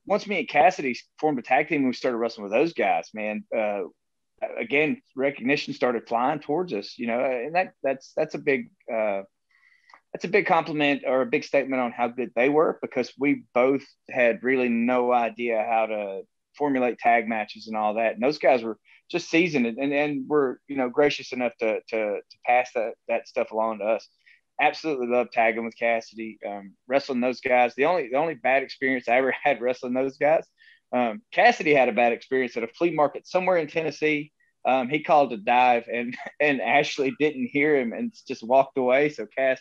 S2: once me and Cassidy formed a tag team, we started wrestling with those guys, man. Again, recognition started flying towards us, and that's a big that's a big compliment or a big statement on how good they were, because we both had really no idea how to formulate tag matches and all that. And those guys were just seasoned and were, gracious enough to pass that stuff along to us. Absolutely love tagging with Cassidy, wrestling those guys. The only bad experience I ever had wrestling those guys Cassidy had a bad experience at a flea market somewhere in Tennessee. He called to dive, and Ashley didn't hear him and just walked away. So Cass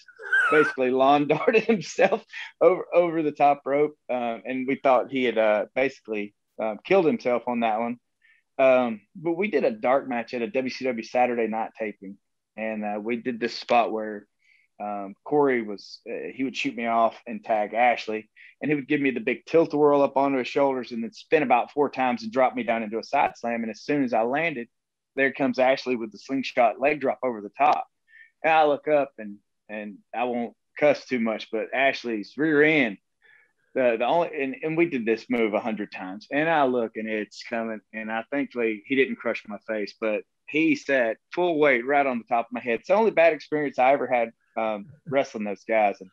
S2: basically lawn darted himself over the top rope, and we thought he had basically killed himself on that one. But we did a dark match at a WCW Saturday night taping, and we did this spot where Corey he would shoot me off and tag Ashley, and he would give me the big tilt-a-whirl up onto his shoulders and then spin about 4 times and drop me down into a side slam. And as soon as I landed, there comes Ashley with the slingshot leg drop over the top. And I look up, and I won't cuss too much, but Ashley's rear end, the only, and we did this move 100 times, and I look and it's coming, and I thankfully he didn't crush my face, but he sat full weight right on the top of my head. It's the only bad experience I ever had wrestling those guys. And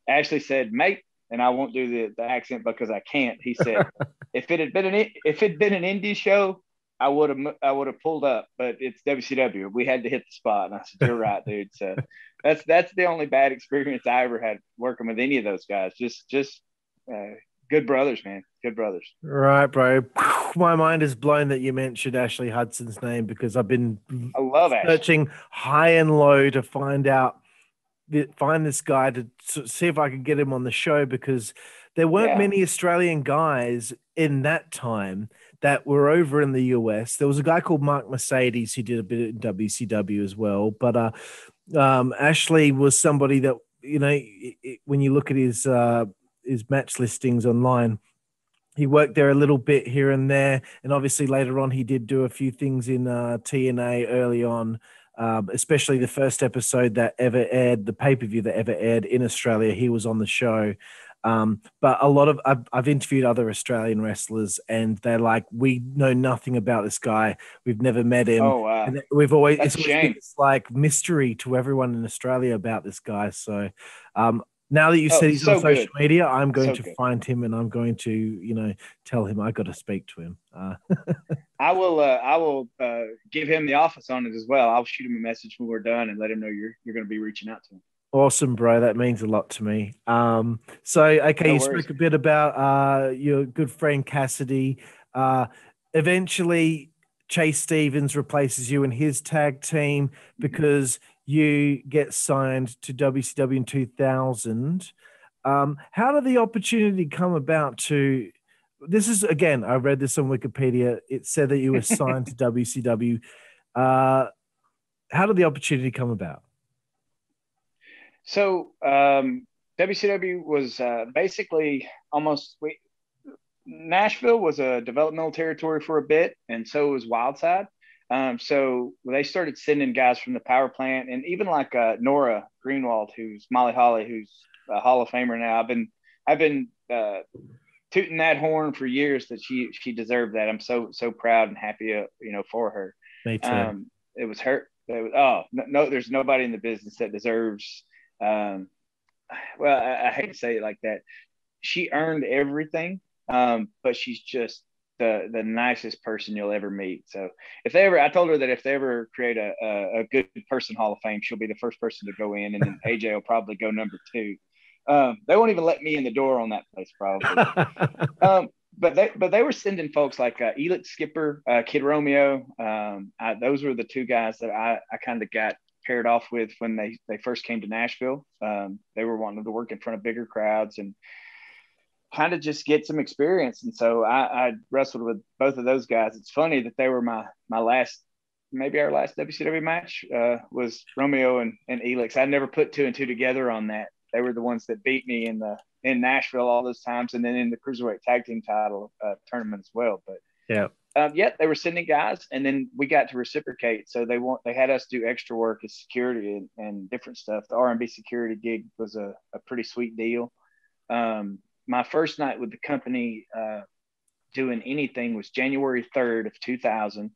S2: Ashley said, "Mate," and I won't do the accent because I can't. He said, if it'd been an indie show, I would have pulled up, but it's WCW. We had to hit the spot. And I said, "You're right, dude." So that's the only bad experience I ever had working with any of those guys. Just good brothers, man. Good brothers.
S8: Right, bro. My mind is blown that you mentioned Ashley Hudson's name, because I love searching high and low to find this guy to see if I could get him on the show, because there weren't many Australian guys in that time that were over in the US. There was a guy called Mark Mercedes who did a bit in WCW as well. But Ashley was somebody that, when you look at his match listings online, he worked there a little bit here and there. And obviously later on, he did do a few things in TNA early on, especially the first episode that ever aired, the pay-per-view that ever aired in Australia. He was on the show. But I've interviewed other Australian wrestlers, and they're like, "We know nothing about this guy. We've never met him."
S2: Oh, wow.
S8: And it's always
S2: shame.
S8: this like mystery to everyone in Australia about this guy. So, now that you said he's on social media, I'm going to find him, and I'm going to, tell him I got to speak to him.
S2: I will give him the office on it as well. I'll shoot him a message when we're done and let him know you're going to be reaching out to him.
S8: Awesome, bro. That means a lot to me. You spoke a bit about your good friend Cassidy. Eventually, Chase Stevens replaces you in his tag team because you get signed to WCW in 2000. How did the opportunity come about to – this is, again, I read this on Wikipedia. It said that you were signed to WCW. How did the opportunity come about?
S2: So WCW was basically Nashville was a developmental territory for a bit, and so was Wildside. So they started sending guys from the power plant, and even like Nora Greenwald, who's Molly Holly, who's a Hall of Famer now. I've been tooting that horn for years that she deserved that. I'm so proud and happy, for her.
S8: Me too.
S2: It was her. No, there's nobody in the business that deserves. Well, I hate to say it like that. She earned everything, but she's just the nicest person you'll ever meet. So I told her that if they ever create a good person Hall of Fame, she'll be the first person to go in, and then AJ will probably go number 2. They won't even let me in the door on that place probably. But they were sending folks like Elix Skipper, Kid Romeo. Those were the 2 guys that I kind of got paired off with when they first came to Nashville. They were wanting to work in front of bigger crowds and kind of just get some experience. And so I wrestled with both of those guys. It's funny that they were my last, maybe our last WCW match was Romeo and Elix. I never put 2 and 2 together on that. They were the ones that beat me in Nashville all those times, and then in the Cruiserweight Tag Team title tournament as well. But they were sending guys, and then we got to reciprocate. So they had us do extra work as security and different stuff. The R&B security gig was a pretty sweet deal. My first night with the company doing anything was January 3rd of 2000.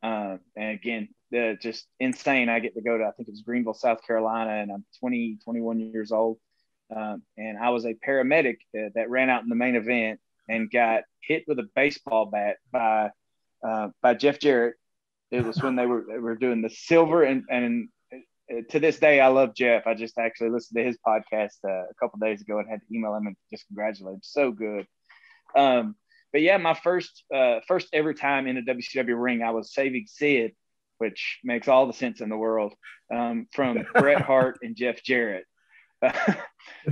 S2: And again, just insane. I get to go to, I think it was Greenville, South Carolina, and I'm 21 years old. And I was a paramedic that ran out in the main event and got hit with a baseball bat by Jeff Jarrett. It was when they were doing the silver, and to this day, I love Jeff. I just actually listened to his podcast a couple of days ago and had to email him and just congratulate him. So good. but yeah, my first ever time in a WCW ring, I was saving Sid, which makes all the sense in the world, from Bret Hart and Jeff Jarrett.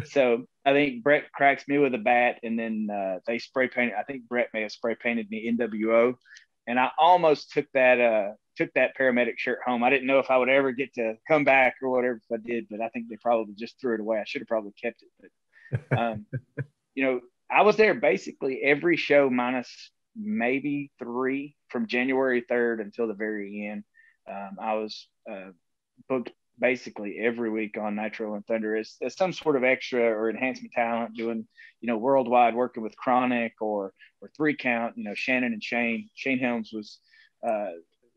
S2: So I think Bret cracks me with a bat, and then they spray painted. I think Bret may have spray painted me NWO, and I almost took that paramedic shirt home. I didn't know if I would ever get to come back or whatever if I did, but I think they probably just threw it away. I should have probably kept it, but I was there basically every show minus maybe 3 from January 3rd until the very end. I was booked basically every week on Nitro and Thunder as some sort of extra or enhancement talent, doing, worldwide, working with Chronic or 3 Count. Shannon and Shane Helms was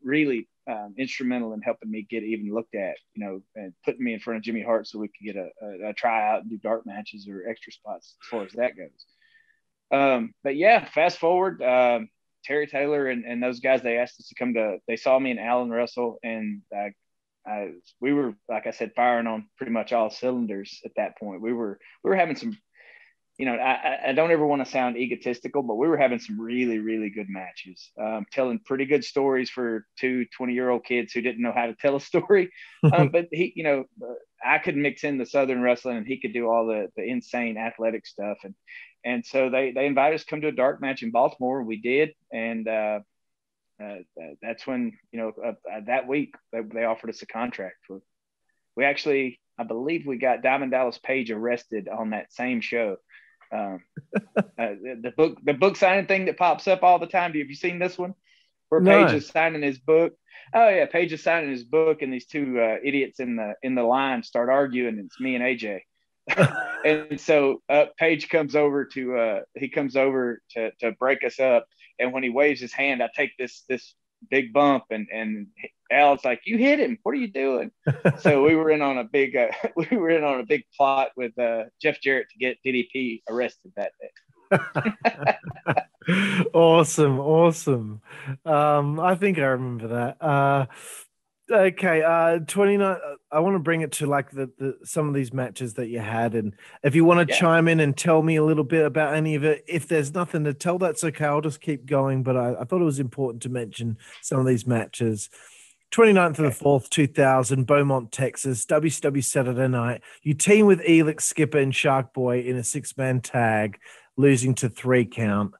S2: really instrumental in helping me get even looked at, and putting me in front of Jimmy Hart so we could get a tryout and do dark matches or extra spots as far as that goes. But yeah, fast forward, Terry Taylor and those guys, they asked us to come they saw me and Alan Russell, and we were, like I said, firing on pretty much all cylinders at that point. We were having some, I don't ever want to sound egotistical, but we were having some really, really good matches, telling pretty good stories for 2 20-year-old kids who didn't know how to tell a story. But he, I could mix in the Southern wrestling, and he could do all the insane athletic stuff. And so they invited us to come to a dark match in Baltimore. We did. And that's when, that week they offered us a contract. We actually, I believe we got Diamond Dallas Page arrested on that same show. The book signing thing that pops up all the time. Have you seen this one? Where
S8: No.
S2: Page is signing his book. Oh yeah, Page is signing his book, and these 2 idiots in the line start arguing. And it's me and AJ. And so Page comes over to break us up, and when he waves his hand, I take this big bump, and Al's like, "You hit him! What are you doing?" So we were in on a big plot with Jeff Jarrett to get DDP arrested that day.
S8: Awesome. I think I remember that. Okay, 29. I want to bring it to like the some of these matches that you had, and if you want to chime in and tell me a little bit about any of it. If there's nothing to tell, that's okay. I'll just keep going. But I thought it was important to mention some of these matches. 29th of the 4th, 2000, Beaumont, Texas, WCW Saturday Night. You team with Elix, Skipper, and Shark Boy in a 6-man tag, losing to 3 Count.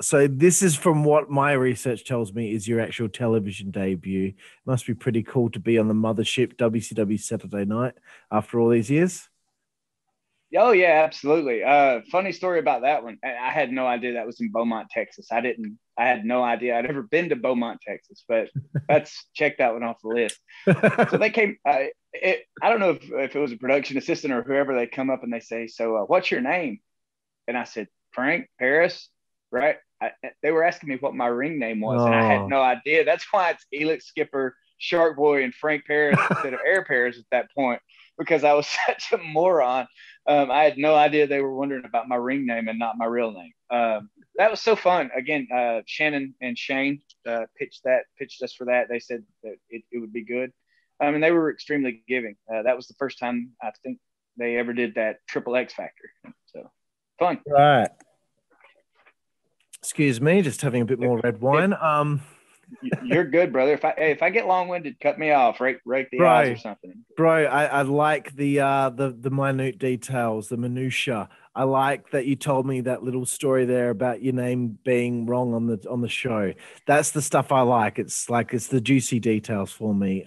S8: So this is, from what my research tells me, is your actual television debut. Must be pretty cool to be on the mothership WCW Saturday Night after all these years.
S2: Oh yeah, absolutely. Funny story about that one. I had no idea that was in Beaumont, Texas. I had no idea. I'd ever been to Beaumont, Texas, but let's check that one off the list. So they came, I don't know if it was a production assistant or whoever, they come up and they say, "So what's your name?" And I said, "Frank Paris." Right. They were asking me what my ring name was, and I had no idea. That's why it's Elix, Skipper, Shark Boy, and Frank Paris instead of Air Paris at that point, because I was such a moron. I had no idea they were wondering about my ring name and not my real name. That was so fun. Again, Shannon and Shane pitched us for that. They said that it would be good. And they were extremely giving. That was the first time I think they ever did that Triple X Factor. So fun.
S8: Right. Excuse me, just having a bit more red wine.
S2: You're good, brother. If I get long-winded, cut me off. Right the eyes or something.
S8: Bro, I like the minute details, the minutia. I like that you told me that little story there about your name being wrong on the show. That's the stuff I like. It's the juicy details for me.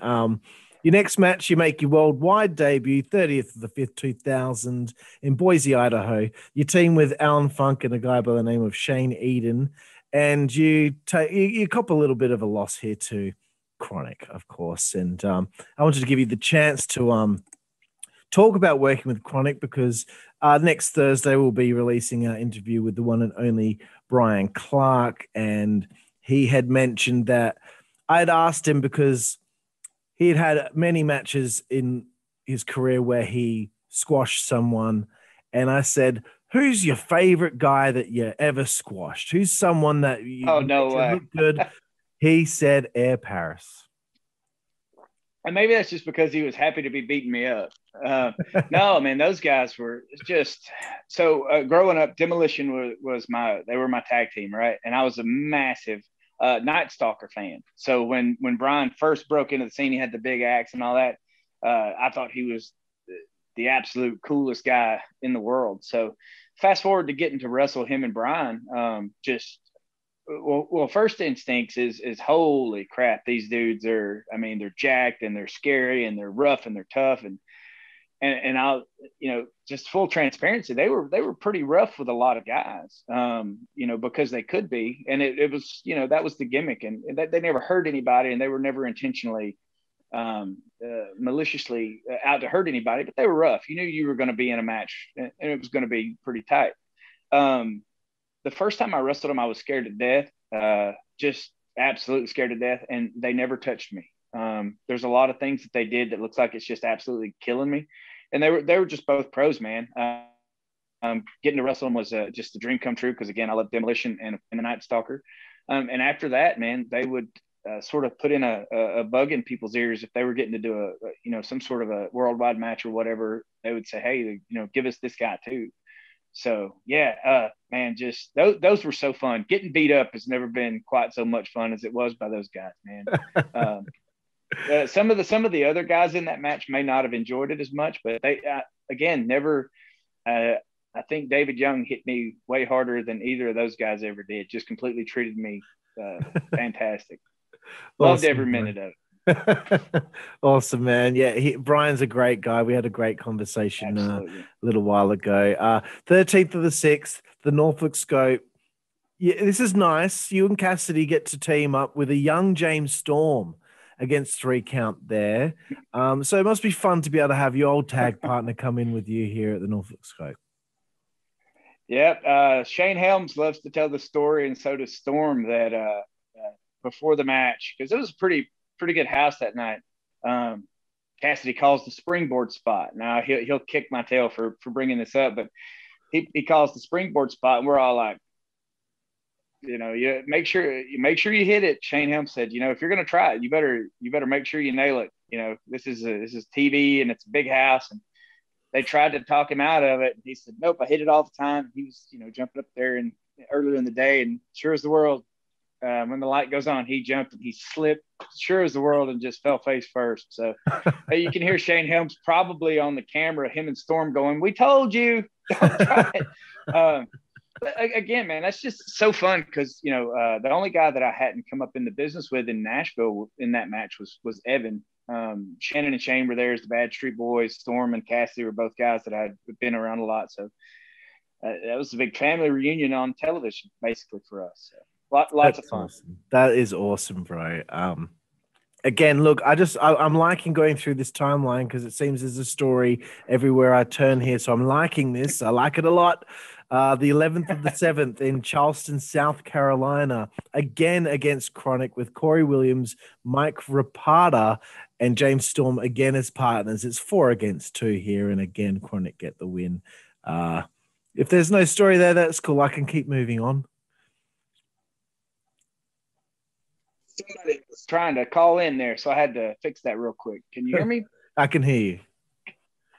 S8: Your next match, you make your worldwide debut, 30th of the 5th, 2000, in Boise, Idaho. You team with Alan Funk and a guy by the name of Shane Eden, and you cop a little bit of a loss here to Chronic, of course. And I wanted to give you the chance to talk about working with Chronic, because next Thursday we'll be releasing our interview with the one and only Brian Clark, and he had mentioned that I'd asked him, because he had many matches in his career where he squashed someone. And I said, "Who's your favorite guy that you ever squashed? Who's someone that you
S2: no way.
S8: look good?" He said Air Paris.
S2: And maybe that's just because he was happy to be beating me up. No, man, those guys were just so growing up. Demolition was they were my tag team, right? And I was a massive Night Stalker fan. So when Brian first broke into the scene, he had the big axe and all that. I thought he was the absolute coolest guy in the world. So fast forward to getting to wrestle him and Brian, well, first instincts is holy crap. These dudes they're jacked and they're scary and they're rough and they're tough and I'll, just full transparency. They were pretty rough with a lot of guys, because they could be, and it was, that was the gimmick, and that they never hurt anybody, and they were never intentionally, maliciously out to hurt anybody, but they were rough. You knew you were going to be in a match and it was going to be pretty tight. The first time I wrestled them, I was scared to death, just absolutely scared to death. And they never touched me. There's a lot of things that they did that looks like it's just absolutely killing me. And they were just both pros, man. Getting to wrestle them was just a dream come true. Cause again, I love Demolition and the Night Stalker. And after that, man, they would sort of put in a bug in people's ears. If they were getting to do some sort of a worldwide match or whatever, they would say, hey, give us this guy too. So yeah, man, just those were so fun. Getting beat up has never been quite so much fun as it was by those guys, man. Some of the other guys in that match may not have enjoyed it as much, but they again never. I think David Young hit me way harder than either of those guys ever did. Just completely treated me fantastic. Loved
S8: Awesome,
S2: every minute of it.
S8: Awesome, man. Yeah, Brian's a great guy. We had a great conversation a little while ago. 13th of the 6th, the Norfolk Scope. Yeah, this is nice. You and Cassidy get to team up with a young James Storm against 3 Count there. So it must be fun to be able to have your old tag partner come in with you here at the Norfolk Scope.
S2: Yep. Shane Helms loves to tell the story, and so does Storm, that before the match, because it was a pretty good house that night. Cassidy calls the springboard spot. Now he'll kick my tail for bringing this up, but he calls the springboard spot, and we're all like, you make sure you hit it. Shane Helms said, if you're going to try it, you better make sure you nail it. This is TV and it's a big house. And they tried to talk him out of it. And he said, nope, I hit it all the time. He was, jumping up there and earlier in the day, and sure as the world, when the light goes on, he jumped and he slipped sure as the world and just fell face first. So you can hear Shane Helms probably on the camera, him and Storm going, "We told you, don't try it." But again, man, that's just so fun because, the only guy that I hadn't come up in the business with in Nashville in that match was Evan. Shannon and Shane were there as the Bad Street Boys. Storm and Cassidy were both guys that I'd been around a lot. So that was a big family reunion on television, basically, for us. So. Lots of fun.
S8: Awesome. That is awesome, bro. Again, look, I'm liking going through this timeline because it seems there's a story everywhere I turn here. So I'm liking this. I like it a lot. The 11th of the 7th in Charleston, South Carolina, again against Chronic with Corey Williams, Mike Rapata, and James Storm again as partners. It's 4 against 2 here, and again, Chronic get the win. If there's no story there, that's cool. I can keep moving on.
S2: Somebody was trying to call in there, so I had to fix that real quick. Can you hear me?
S8: I can hear you.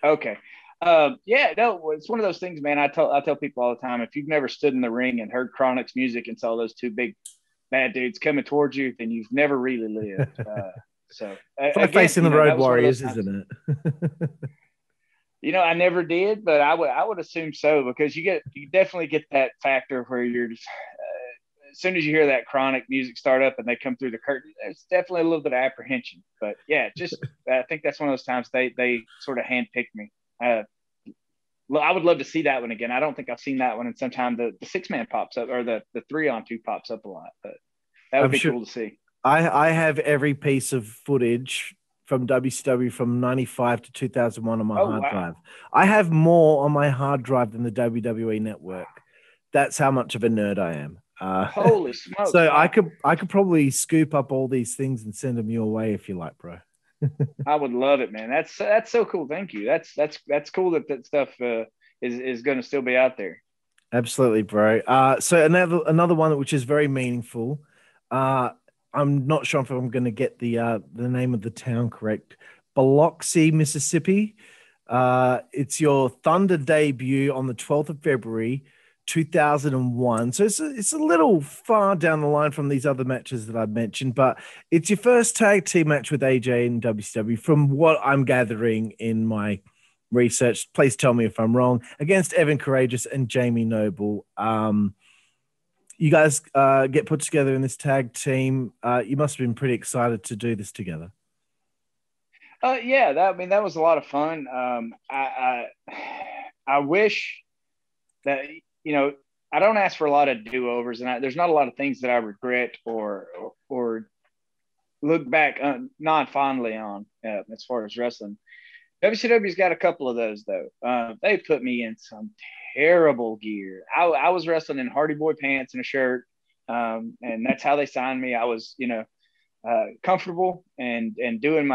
S2: Okay. It's one of those things, man. I tell people all the time, if you've never stood in the ring and heard Chronic's music and saw those 2 big bad dudes coming towards you, then you've never really lived. It's
S8: like facing the Road Warriors, isn't it?
S2: I never did, but I would assume so, because you definitely get that factor where you're just as soon as you hear that Chronic music start up and they come through the curtain, there's definitely a little bit of apprehension. But yeah, I think that's one of those times they sort of handpicked me. I would love to see that one again. I don't think I've seen that one, and sometimes the 6-man pops up, or the 3-on-2 pops up a lot. But that would be cool to see.
S8: I have every piece of footage from WCW from 95 to 2001 on my hard drive. I have more on my hard drive than the WWE Network. That's how much of a nerd I am.
S2: Holy smokes!
S8: So wow. I could probably scoop up all these things and send them your way if you like, bro.
S2: I would love it, man. That's so cool. Thank you. That's cool that stuff is going to still be out there.
S8: Absolutely, bro. So another one which is very meaningful. I'm not sure if I'm going to get the name of the town correct. Biloxi, Mississippi. It's your Thunder debut on the 12th of February, 2001. So it's a little far down the line from these other matches that I've mentioned, but it's your first tag team match with AJ in WCW, from what I'm gathering in my research. Please tell me if I'm wrong. Against Evan Courageous and Jamie Noble. You guys get put together in this tag team. You must have been pretty excited to do this together.
S2: Yeah, that was a lot of fun. I wish that, I don't ask for a lot of do-overs, and there's not a lot of things that I regret or look back not fondly on as far as wrestling. WCW's got a couple of those though. They put me in some terrible gear. I was wrestling in Hardy Boy pants and a shirt, and that's how they signed me. I was, comfortable and doing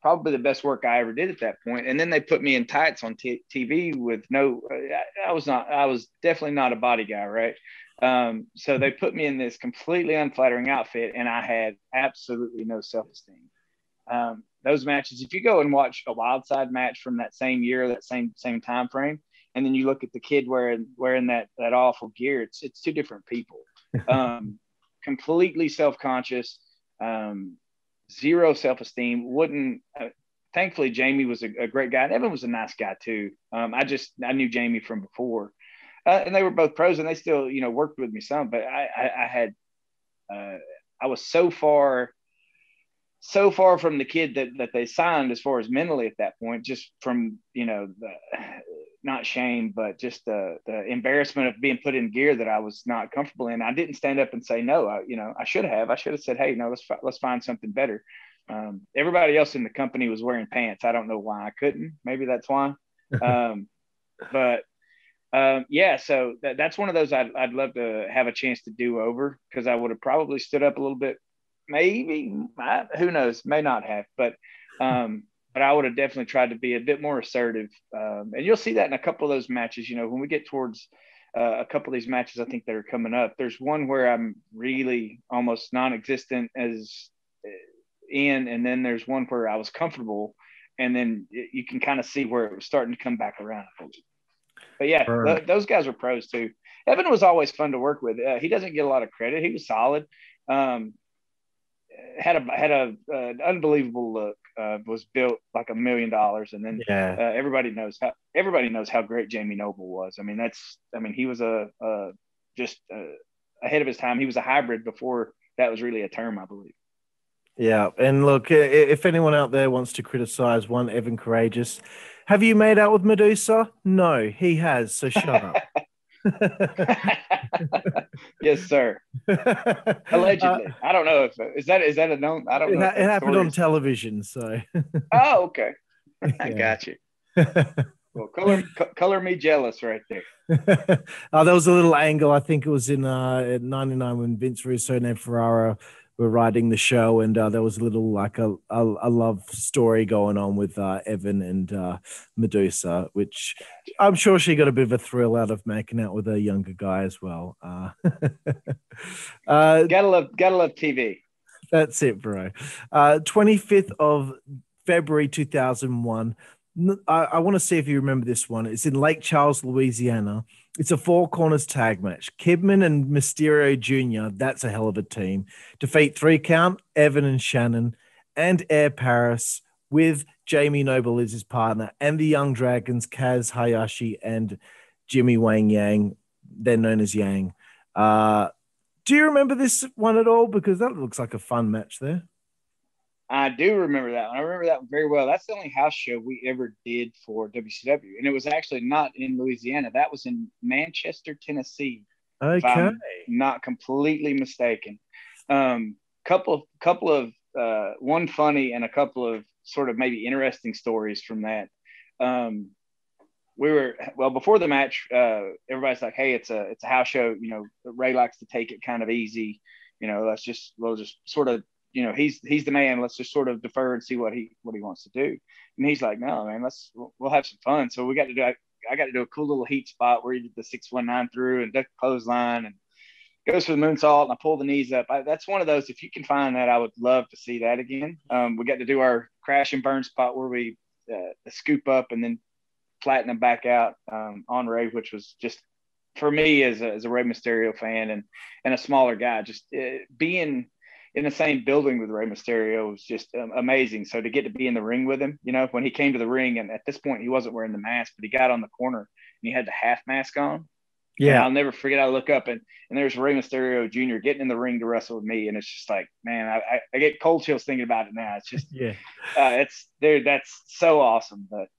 S2: probably the best work I ever did at that point. And then they put me in tights on TV with I was definitely not a body guy. Right. So they put me in this completely unflattering outfit, and I had absolutely no self-esteem. Those matches, if you go and watch a Wildside match from that same year, that same time frame, and then you look at the kid wearing that awful gear, it's two different people. Completely self-conscious, zero self-esteem. Thankfully Jamie was a great guy, and Evan was a nice guy too. I knew Jamie from before, and they were both pros, and they still worked with me some, but I was so far from the kid that they signed as far as mentally at that point, just from the not shame, but just the embarrassment of being put in gear that I was not comfortable in. I didn't stand up and say no. I should have said, hey, no, let's find something better. Everybody else in the company was wearing pants. I don't know why I couldn't. Maybe that's why. Yeah, so that's one of those I'd love to have a chance to do over, because I would have probably stood up a little bit. Maybe, who knows, may not have, but I would have definitely tried to be a bit more assertive. And you'll see that in a couple of those matches. When we get towards a couple of these matches, I think that are coming up, there's one where I'm really almost non-existent and then there's one where I was comfortable, and then you can kind of see where it was starting to come back around. But yeah, those guys were pros too. Evan was always fun to work with. He doesn't get a lot of credit. He was solid. Had an unbelievable look. Was built like $1 million, and then everybody knows how great Jamie Noble was. He was just ahead of his time. He was a hybrid before that was really a term, I believe.
S8: Yeah, and look, if anyone out there wants to criticize one Evan Courageous, have you made out with Medusa? No, he has. So shut up.
S2: Yes, sir. Allegedly. I don't know if is that a known. I don't know. It
S8: happened on television, so.
S2: Oh, okay. I got you. Well, color me jealous right there.
S8: There was a little angle. I think it was in '99 when Vince Russo and Ed Ferrara were writing the show, and there was a little like a love story going on with Evan and Medusa, which I'm sure she got a bit of a thrill out of making out with a younger guy as well.
S2: Gotta love TV.
S8: That's it, bro. 25th of February 2001. I want to see if you remember this one. It's in Lake Charles, Louisiana. It's a four corners tag match. Kidman and Mysterio Jr., that's a hell of a team, defeat 3 Count, Evan and Shannon, and Air Paris, with Jamie Noble as his partner, and the Young Dragons, Kaz Hayashi and Jimmy Wang Yang, then known as Yang. Do you remember this one at all? Because that looks like a fun match there.
S2: I do remember that one. I remember that one very well. That's the only house show we ever did for WCW. And it was actually not in Louisiana. That was in Manchester, Tennessee.
S8: Okay.
S2: If I'm not completely mistaken. Couple of one funny and a couple of sort of maybe interesting stories from that. Before the match, everybody's like, hey, it's a house show. Ray likes to take it kind of easy. We'll just sort of, he's the man. Let's just sort of defer and see what he wants to do. And he's like, no, man, we'll have some fun. So I got to do a cool little heat spot where he did the 619 through and duck clothesline and goes for the moonsault, and I pull the knees up. That's one of those, if you can find that, I would love to see that again. We got to do our crash and burn spot where we scoop up and then flatten them back out on Ray, which was just, for me as a Rey Mysterio fan and a smaller guy, just being in the same building with Rey Mysterio was just amazing. So to get to be in the ring with him, when he came to the ring, and at this point he wasn't wearing the mask, but he got on the corner and he had the half mask on. Yeah. And I'll never forget, I look up and there's Rey Mysterio Jr. getting in the ring to wrestle with me. And it's just like, man, I get cold chills thinking about it now. It's just, that's so awesome. But,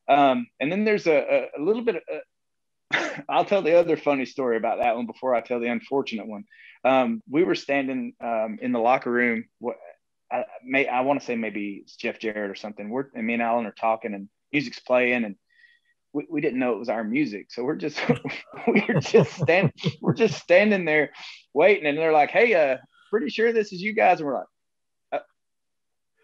S2: and then there's a little bit of, I'll tell the other funny story about that one before I tell the unfortunate one. We were standing in the locker room. I want to say maybe it's Jeff Jarrett or something. And me and Alan are talking and music's playing, and we didn't know it was our music. So we're just standing there waiting, and they're like, "Hey, pretty sure this is you guys." And we're like,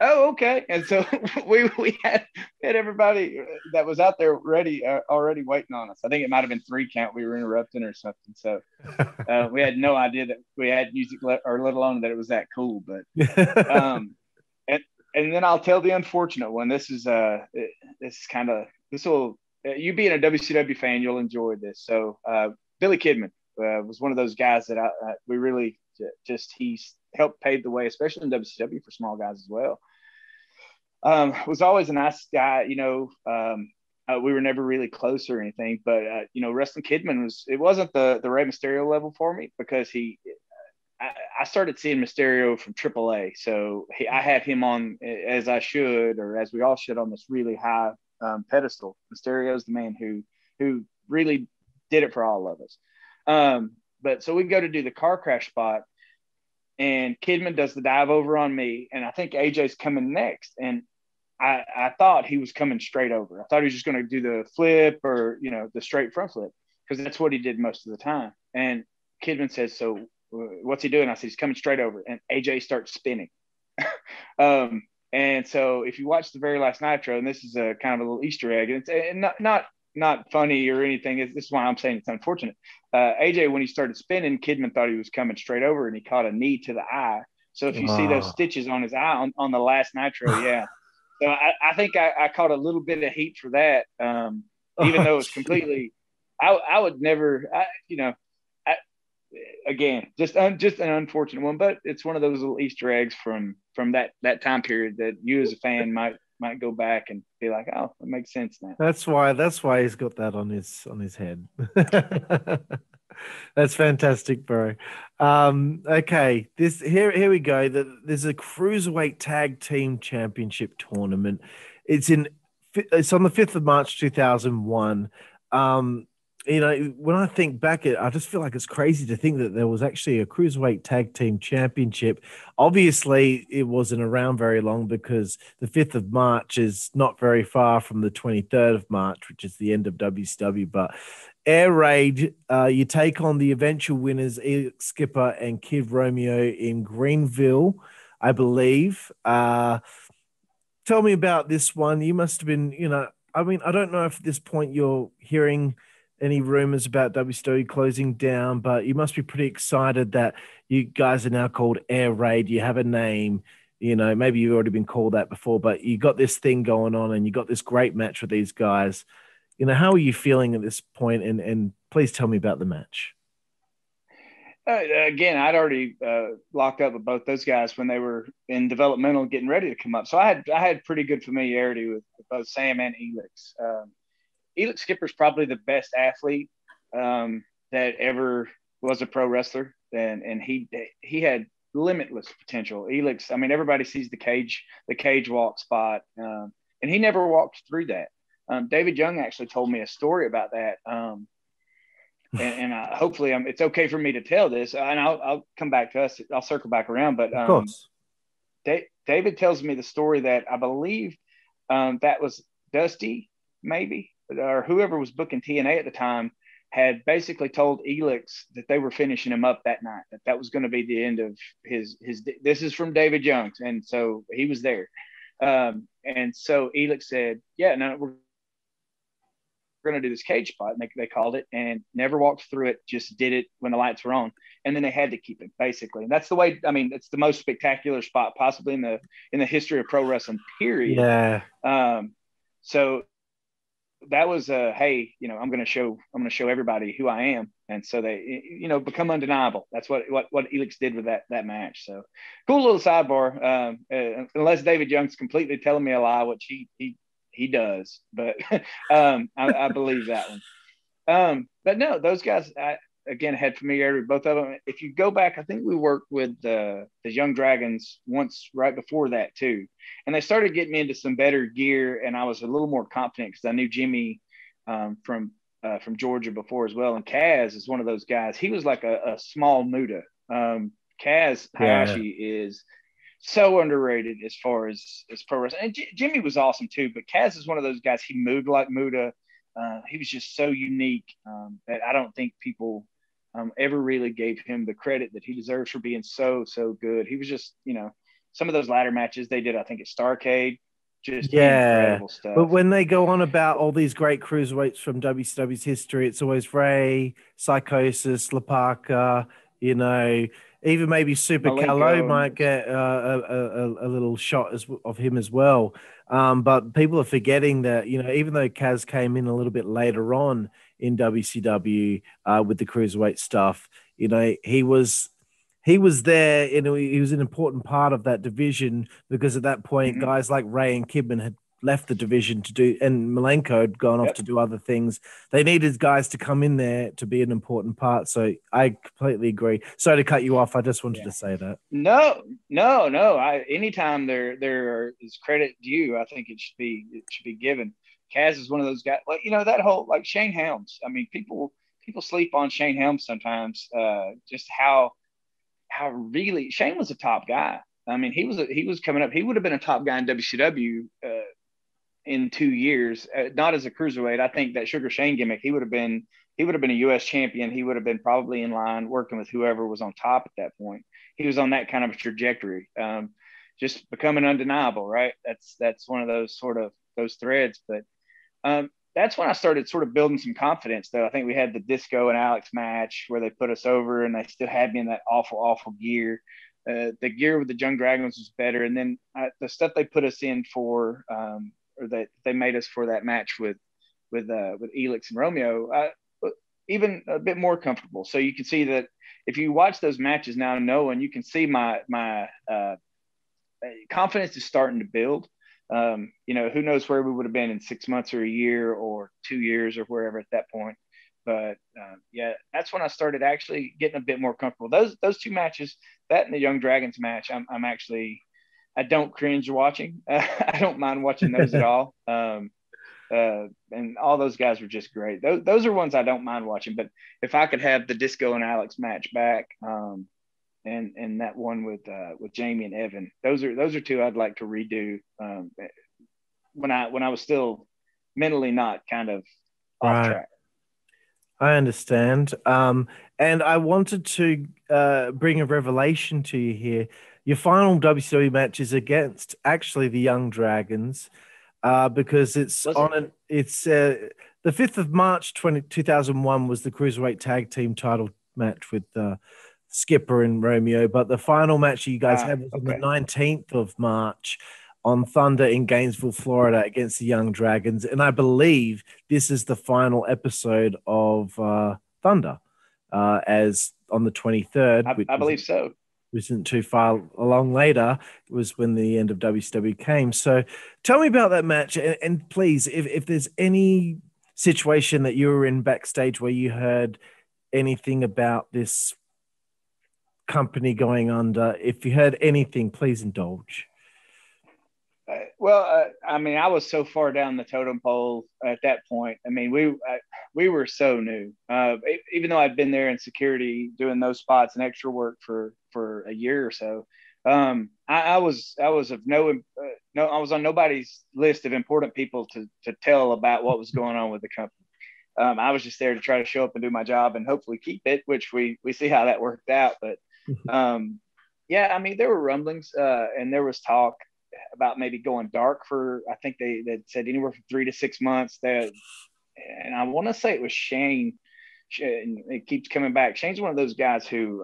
S2: "Oh, okay." And so we had everybody that was out there ready, already waiting on us. I think it might've been 3 count. We were interrupting or something. So we had no idea that we had music, or let alone that it was that cool. But, and then I'll tell the unfortunate one. This will, you being a WCW fan, you'll enjoy this. So Billy Kidman was one of those guys that we really he's helped pave the way, especially in WCW for small guys as well. Was always a nice guy, we were never really close or anything, but wrestling Kidman wasn't the Rey Mysterio level for me, because I started seeing Mysterio from AAA. So I had him on, as I should, or as we all should, on this really high pedestal. Mysterio's the man who really did it for all of us. But so we go to do the car crash spot, and Kidman does the dive over on me, and I think AJ's coming next. And I thought he was coming straight over. I thought he was just going to do the flip, or, the straight front flip, because that's what he did most of the time. And Kidman says, "So what's he doing?" I said, "He's coming straight over." And AJ starts spinning. And so if you watch the very last Nitro, and this is a kind of a little Easter egg, and it's not funny or anything. This is why I'm saying it's unfortunate. AJ, when he started spinning, Kidman thought he was coming straight over, and he caught a knee to the eye. So if you see those stitches on his eye on the last Nitro, yeah. So I think I caught a little bit of heat for that, even though it's completely. I would never, again, just an unfortunate one, but it's one of those little Easter eggs from that time period that you as a fan might go back and be like, "Oh, it makes sense now." That's
S8: why he's got that on his head. That's fantastic, bro. Okay, here we go. There's a Cruiserweight Tag Team Championship tournament. It's on the 5th of March 2001. When I think back, I just feel like it's crazy to think that there was actually a Cruiserweight Tag Team Championship. Obviously, it wasn't around very long, because the 5th of March is not very far from the 23rd of March, which is the end of WCW. But Air Raid, you take on the eventual winners, Elix Skipper and Kid Romeo in Greenville, I believe. Tell me about this one. You must have been, I don't know if at this point you're hearing any rumors about WCW closing down, but you must be pretty excited that you guys are now called Air Raid. You have a name, maybe you've already been called that before, but you got this thing going on, and you got this great match with these guys. How are you feeling at this point? And please tell me about the match.
S2: Again, I'd already locked up with both those guys when they were in developmental, getting ready to come up. So I had pretty good familiarity with both Sam and Elix. Elix Skipper's probably the best athlete that ever was a pro wrestler, and he had limitless potential. Elix, everybody sees the cage walk spot, and he never walked through that. David Young actually told me a story about that, and hopefully it's okay for me to tell this, and I'll come back to us. I'll circle back around, but
S8: of course.
S2: David tells me the story that I believe that was Dusty, maybe, or whoever was booking TNA at the time, had basically told Elix that they were finishing him up that night, that was going to be the end of his. This is from David Young's, and so he was there. And so Elix said, "Yeah, no, going to do this cage spot, and they called it, and never walked through it, just did it when the lights were on, and then they had to keep it, basically. And that's the way, I mean, it's the most spectacular spot possibly in the history of pro wrestling, period.
S8: Yeah.
S2: So that was hey, you know, I'm going to show everybody who I am. And so they, you know, become undeniable. That's what Elix did with that match. So cool little sidebar. Unless David Young's completely telling me a lie, which he does, but I believe that one. But no, those guys, again, had familiarity with both of them. If you go back, I think we worked with the Young Dragons once right before that too. And they started getting me into some better gear, and I was a little more confident because I knew Jimmy from Georgia before as well. And Kaz is one of those guys. He was like a small Muda. Kaz Hayashi is so underrated as far as pro wrestling. And Jimmy was awesome too, but Kaz is one of those guys. He moved like Muda. He was just so unique that I don't think people ever really gave him the credit that he deserves for being so good. He was just, you know, some of those ladder matches they did, I think at Starrcade, just incredible stuff.
S8: But when they go on about all these great cruiserweights from WCW's history, it's always Ray, Psychosis, Lapaka, you know, even maybe Super Calo might get a little shot of him as well. But people are forgetting that, you know, even though Kaz came in a little bit later on in WCW with the cruiserweight stuff, you know, he was there, you know, he was an important part of that division because at that point, guys like Ray and Kidman had left the division to do, and Malenko had gone off to do other things. They needed guys to come in there to be an important part. So I completely agree. Sorry to cut you off. I just wanted to say that.
S2: No. Anytime there is credit due, I think it should be given. Kaz is one of those guys. Like, you know, that whole, like Shane Helms. I mean, people sleep on Shane Helms sometimes. Just how really Shane was a top guy. I mean, he was coming up. He would have been a top guy in WCW in 2 years, not as a cruiserweight. I think that Sugar Shane gimmick, he would have been a U.S. champion. He would have been probably in line working with whoever was on top at that point. He was on that kind of a trajectory, just becoming undeniable, right? That's one of those sort of those threads. But that's when I started sort of building some confidence, though. I think we had the Disco and Alex match where they put us over, and they still had me in that awful gear. The gear with the Young Dragons was better, and then the stuff they put us in for, or that they made us for that match with Elix and Romeo, even a bit more comfortable. So you can see that if you watch those matches now, knowing, you can see my confidence is starting to build. You know, who knows where we would have been in 6 months or a year or 2 years or wherever at that point. But yeah, that's when I started actually getting a bit more comfortable. Those two matches, that and the Young Dragons match, I'm actually, I don't cringe watching. I don't mind watching those at all. And all those guys were just great. Those are ones I don't mind watching. But if I could have the Disco and Alex match back, and that one with Jamie and Evan, those are two I'd like to redo. When I was still mentally not kind of off track.
S8: I understand. And I wanted to bring a revelation to you here. Your final WCW match is against actually the Young Dragons, because it's the 5th of March 2001 was the Cruiserweight Tag Team title match with Skipper and Romeo. But the final match you guys had was on the 19th of March on Thunder in Gainesville, Florida, against the Young Dragons. And I believe this is the final episode of Thunder, as on the 23rd.
S2: I believe so.
S8: Wasn't too far along later. It was when the end of WCW came. So tell me about that match. And please, if there's any situation that you were in backstage where you heard anything about this company going under, if you heard anything, please indulge.
S2: I mean, I was so far down the totem pole at that point. I mean, we were so new. Even though I'd been there in security doing those spots and extra work for a year or so, I was on nobody's list of important people to tell about what was going on with the company. I was just there to try to show up and do my job and hopefully keep it, which we see how that worked out. But yeah, I mean, there were rumblings and there was talk about maybe going dark for, I think they said anywhere from 3 to 6 months. and I want to say it was Shane. And it keeps coming back. Shane's one of those guys who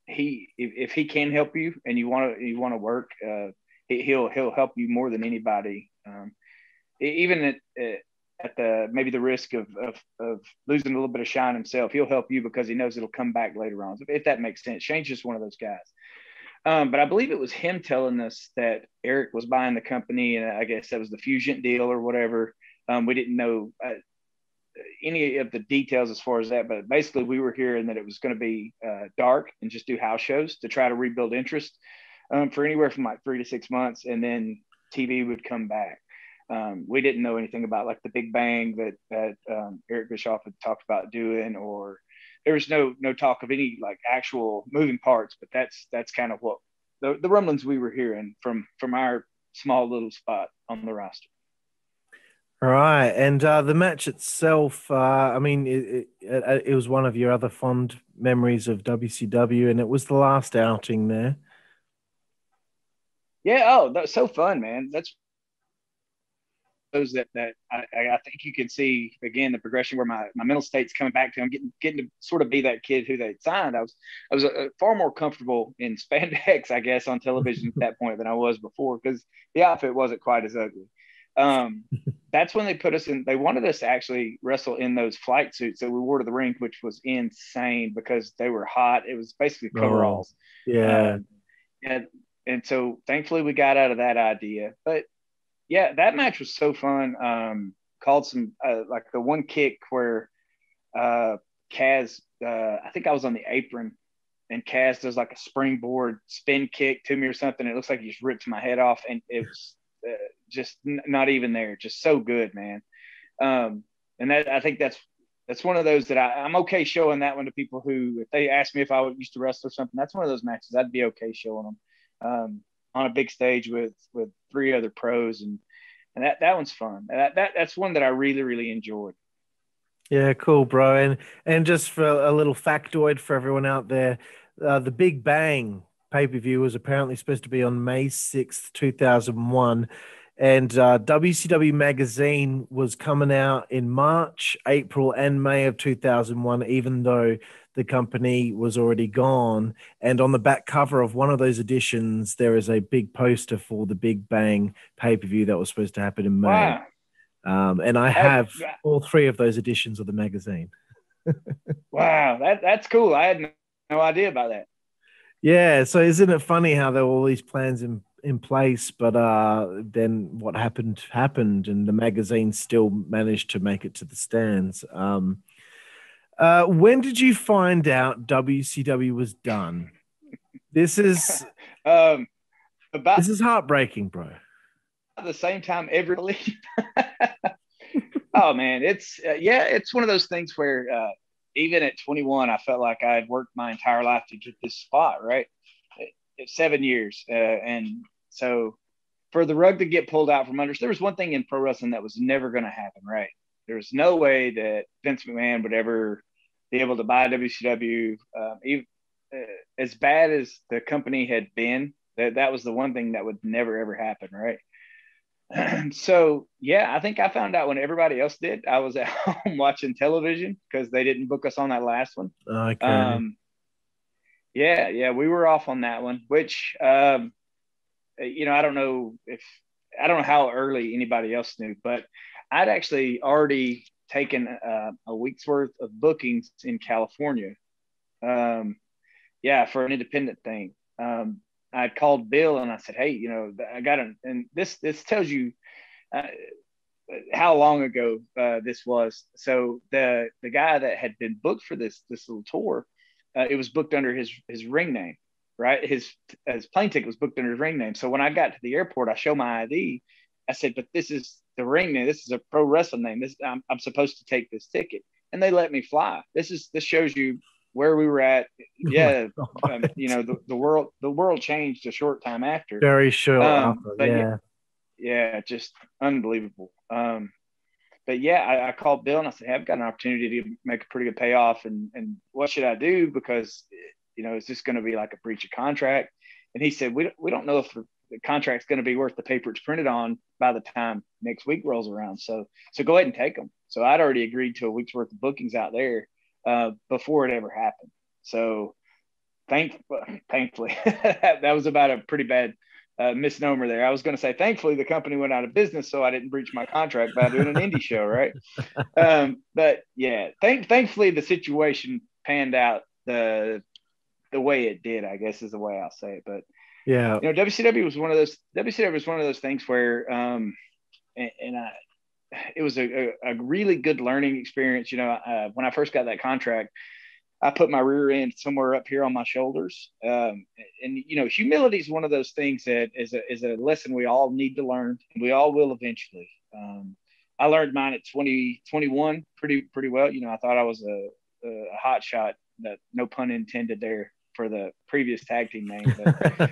S2: if he can help you and you want to work, he'll help you more than anybody. Even at the maybe the risk of losing a little bit of shine himself, he'll help you because he knows it'll come back later on. If that makes sense. Shane's just one of those guys. But I believe it was him telling us that Eric was buying the company, and I guess that was the Fusion deal or whatever. We didn't know any of the details as far as that, but basically we were hearing that it was going to be dark and just do house shows to try to rebuild interest for anywhere from like 3 to 6 months, and then TV would come back. We didn't know anything about like the Big Bang that Eric Bischoff had talked about doing, or there was no talk of any like actual moving parts, but that's kind of what the rumblings we were hearing from our small little spot on the roster.
S8: All right, and the match itself, I mean, it was one of your other fond memories of WCW, and it was the last outing there.
S2: Yeah, oh, that's so fun, man. That's those that I think you can see again the progression where my mental state's coming back to. I'm getting to sort of be that kid who they signed. I was far more comfortable in spandex, I guess, on television at that point than I was before because the outfit wasn't quite as ugly. That's when they put us in. They wanted us to actually wrestle in those flight suits that we wore to the ring, which was insane because they were hot. It was basically coveralls.
S8: Yeah.
S2: And so thankfully we got out of that idea. But yeah, that match was so fun. Called some like the one kick where Kaz, I think I was on the apron, and Kaz does like a springboard spin kick to me or something. It looks like he just ripped my head off, and it was just not even there. Just so good, man. And that I think that's one of those that I'm okay showing that one to people who, if they ask me if I used to wrestle or something, that's one of those matches I'd be okay showing them on a big stage with 3 other pros, and that one's fun. That's one that I really, really enjoyed.
S8: Yeah, cool, bro. And just for a little factoid for everyone out there, the Big Bang pay-per-view was apparently supposed to be on May 6th, 2001. And WCW Magazine was coming out in March, April, and May of 2001, even though the company was already gone. And on the back cover of one of those editions, there is a big poster for the Big Bang pay-per-view that was supposed to happen in May.
S2: Wow.
S8: And I have all 3 of those editions of the magazine.
S2: Wow, that's cool. I had no idea about that.
S8: Yeah, so isn't it funny how there were all these plans in place, but then what happened, and the magazine still managed to make it to the stands. When did you find out WCW was done? This is this is heartbreaking, bro.
S2: At the same time, every oh man, it's it's one of those things where even at 21, I felt like I had worked my entire life to get this spot, right? It's 7 years. And so for the rug to get pulled out from under us, there was one thing in pro wrestling that was never going to happen, right? There was no way that Vince McMahon would ever be able to buy WCW. Even, as bad as the company had been, that was the one thing that would never, ever happen, right? So, yeah, I think I found out when everybody else did. I was at home watching television because they didn't book us on that last one.
S8: Okay.
S2: Yeah, we were off on that one, which, I don't know how early anybody else knew, but I'd actually already taken a week's worth of bookings in California. For an independent thing. I called Bill and I said, hey, I got and this tells you how long ago this was. So the guy that had been booked for this little tour, it was booked under his ring name, right? His plane ticket was booked under his ring name. So when I got to the airport, I show my ID. I said, but this is the ring name. This is a pro wrestling name. I'm supposed to take this ticket, and they let me fly. This shows you where we were at. Yeah. The world changed a short time after.
S8: Very short.
S2: Just unbelievable. But yeah, I called Bill and I said, hey, I've got an opportunity to make a pretty good payoff, and what should I do? Because, is this going to be like a breach of contract? And he said, we don't know if the contract's going to be worth the paper it's printed on by the time next week rolls around. So go ahead and take them. So I'd already agreed to a week's worth of bookings out there before it ever happened. So thankfully, that was about a pretty bad misnomer there. I was going to say, thankfully, the company went out of business, so I didn't breach my contract by doing an indie show, right? But yeah, thankfully, the situation panned out the way it did, I guess is the way I'll say it. But
S8: yeah,
S2: WCW was one of those things where, it was a really good learning experience. When I first got that contract, I put my rear end somewhere up here on my shoulders. And humility is one of those things that is a lesson we all need to learn. And we all will eventually. I learned mine at 21 pretty well. I thought I was a hot shot, that no pun intended there for the previous tag team name. But,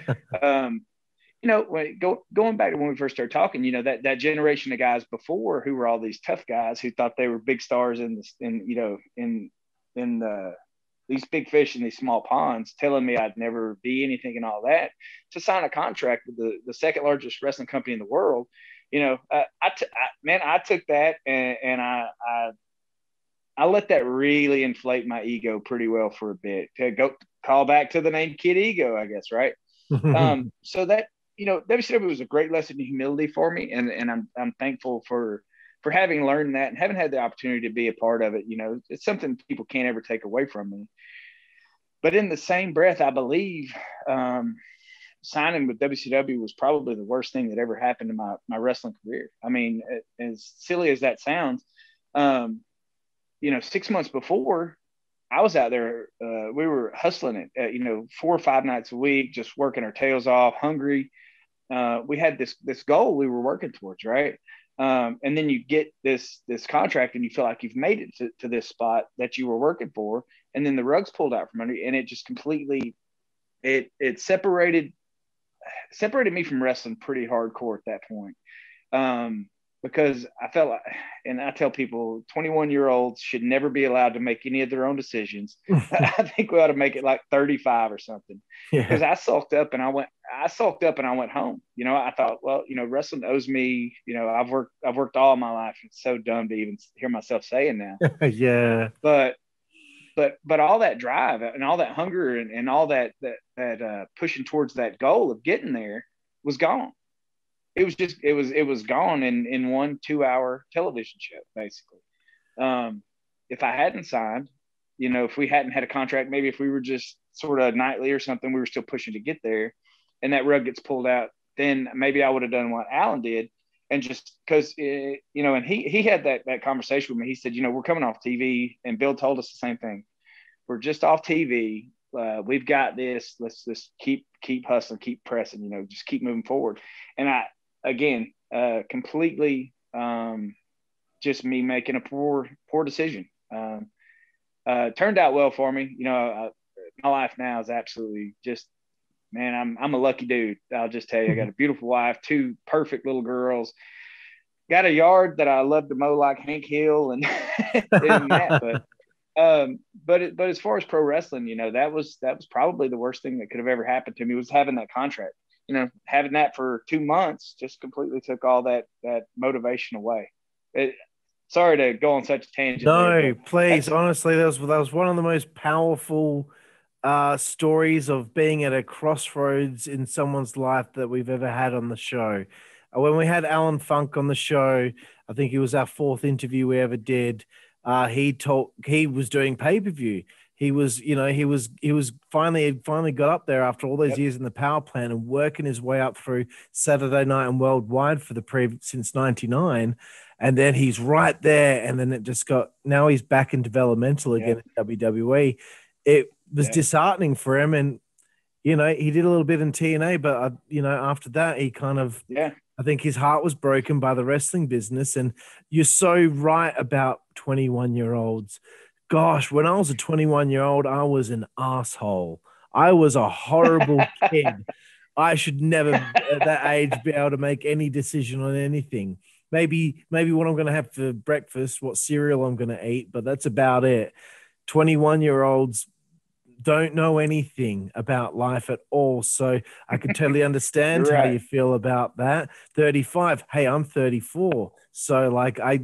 S2: going back to when we first started talking, that generation of guys before who were all these tough guys who thought they were big stars in these big fish in these small ponds, telling me I'd never be anything and all that, to sign a contract with the second largest wrestling company in the world. I took that and I let that really inflate my ego pretty well for a bit, to go call back to the name Kid Ego, I guess. Right. So that, WCW was a great lesson in humility for me. And I'm thankful for having learned that and having had the opportunity to be a part of it. It's something people can't ever take away from me. But in the same breath, I believe signing with WCW was probably the worst thing that ever happened to my wrestling career. I mean, as silly as that sounds, 6 months before, I was out there, we were hustling it, 4 or 5 nights a week, just working our tails off, hungry. We had this goal we were working towards, right? And then you get this contract and you feel like you've made it to this spot that you were working for. And then the rug's pulled out from under you, and it just completely, it separated me from wrestling pretty hardcore at that point. Because I felt like, and I tell people, 21-year-olds should never be allowed to make any of their own decisions. I think we ought to make it like 35 or something. Because I sulked up and I went home. I thought, well, wrestling owes me. I've worked all my life. It's so dumb to even hear myself saying now.
S8: Yeah.
S2: But all that drive and all that hunger and all that pushing towards that goal of getting there was gone. It was gone in 1 2-hour television show, basically. If I hadn't signed, if we hadn't had a contract, maybe if we were just sort of nightly or something, we were still pushing to get there, and that rug gets pulled out, then maybe I would have done what Alan did. And just because, and he had that conversation with me. He said, we're coming off TV, and Bill told us the same thing. We're just off TV. We've got this. Let's just keep hustling, keep pressing, just keep moving forward. And again, completely just me making a poor decision. Turned out well for me. My life now is absolutely just, man, I'm a lucky dude. I'll just tell you, I got a beautiful wife, 2 perfect little girls, got a yard that I love to mow like Hank Hill and that. But as far as pro wrestling, that was probably the worst thing that could have ever happened to me, was having that contract. Having that for 2 months just completely took all that motivation away. Sorry to go on such a tangent.
S8: No, please. Honestly, that was one of the most powerful stories of being at a crossroads in someone's life that we've ever had on the show. When we had Alan Funk on the show, I think it was our 4th interview we ever did. He was doing pay-per-view. He was finally got up there after all those years in the power plant and working his way up through Saturday Night and Worldwide for since '99. And then he's right there. And then now he's back in developmental again at WWE. It was disheartening for him. And, he did a little bit in TNA, but, after that, he kind of, I think his heart was broken by the wrestling business. And you're so right about 21-year-olds. Gosh, when I was a 21-year-old, I was an asshole. I was a horrible kid. I should never at that age be able to make any decision on anything. Maybe what I'm going to have for breakfast, what cereal I'm going to eat, but that's about it. 21-year-olds, don't know anything about life at all. So I can totally understand
S2: You're
S8: how
S2: right.
S8: you feel about that. 35. Hey, I'm 34. So like I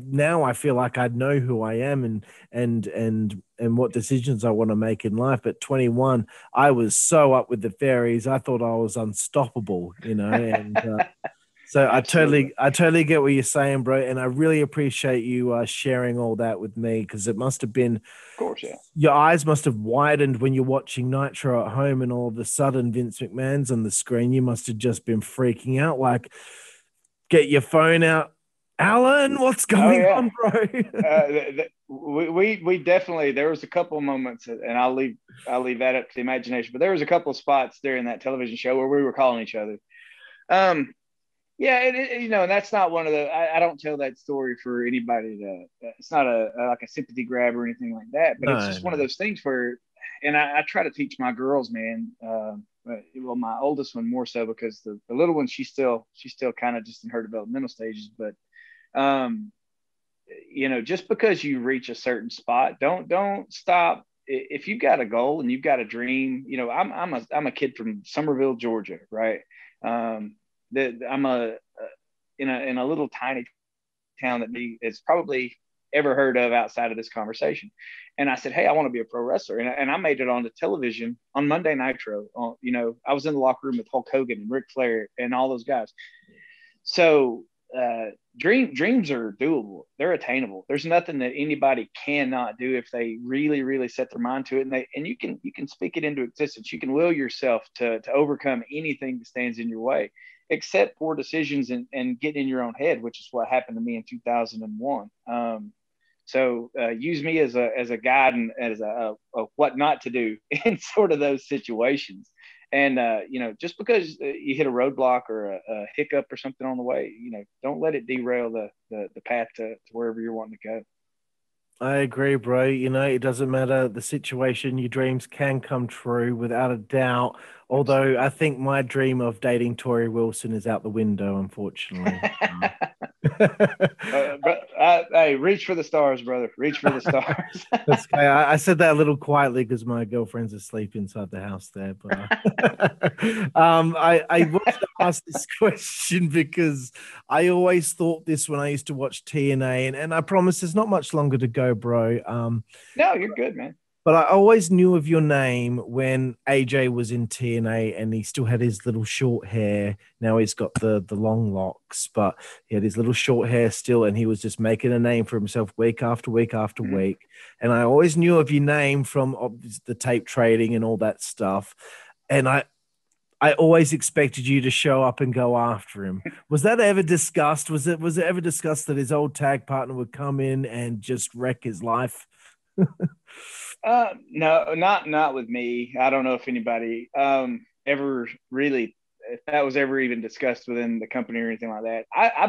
S8: feel like I know who I am and what decisions I want to make in life. At 21, I was so up with the fairies. I thought I was unstoppable, and so
S2: Absolutely.
S8: I totally get what you're saying, bro. And I really appreciate you sharing all that with me, because it must have been,
S2: Of course, yeah.
S8: your eyes must have widened when you're watching Nitro at home and all of a sudden Vince McMahon's on the screen. You must have just been freaking out, like, get your phone out. Alan, what's going on, bro?
S2: We definitely, there was a couple of moments, and I'll leave that up to the imagination, but there was a couple of spots during that television show where we were calling each other. Yeah, and that's not one of the. I don't tell that story for anybody to. It's not like a sympathy grab or anything like that. But it's just one of those things where, and I try to teach my girls, man. Well, my oldest one more so, because the little one, she's still kind of just in her developmental stages. But, just because you reach a certain spot, don't stop. If you've got a goal and you've got a dream, I'm a kid from Summerville, Georgia, right? I'm in a little tiny town that is probably ever heard of outside of this conversation. And I said, hey, I want to be a pro wrestler. And I made it on the television on Monday Nitro. I was in the locker room with Hulk Hogan and Ric Flair and all those guys. So dreams are doable. They're attainable. There's nothing that anybody cannot do if they really, really set their mind to it. And you can speak it into existence. You can will yourself to overcome anything that stands in your way, except poor decisions and get in your own head, which is what happened to me in 2001. So use me as a guide and as a what not to do in sort of those situations. And, just because you hit a roadblock or a hiccup or something on the way, don't let it derail the path to wherever you're wanting to go.
S8: I agree, bro. It doesn't matter the situation. Your dreams can come true without a doubt. Although I think my dream of dating Tori Wilson is out the window, unfortunately.
S2: Hey, reach for the stars, brother. Reach for the stars.
S8: That's okay. I said that a little quietly because my girlfriend's asleep inside the house there. But I wanted to ask this question because I always thought this when I used to watch TNA, and I promise there's not much longer to go, bro.
S2: No, you're good, man.
S8: But I always knew of your name when AJ was in TNA and he still had his little short hair. Now he's got the long locks, but he had his little short hair still, and he was just making a name for himself week after week after week. And I always knew of your name from the tape trading and all that stuff. And I always expected you to show up and go after him. Was that ever discussed? Was it ever discussed that his old tag partner would come in and just wreck his life?
S2: No, not with me. I don't know if anybody ever really, if that was ever even discussed within the company or anything like that. I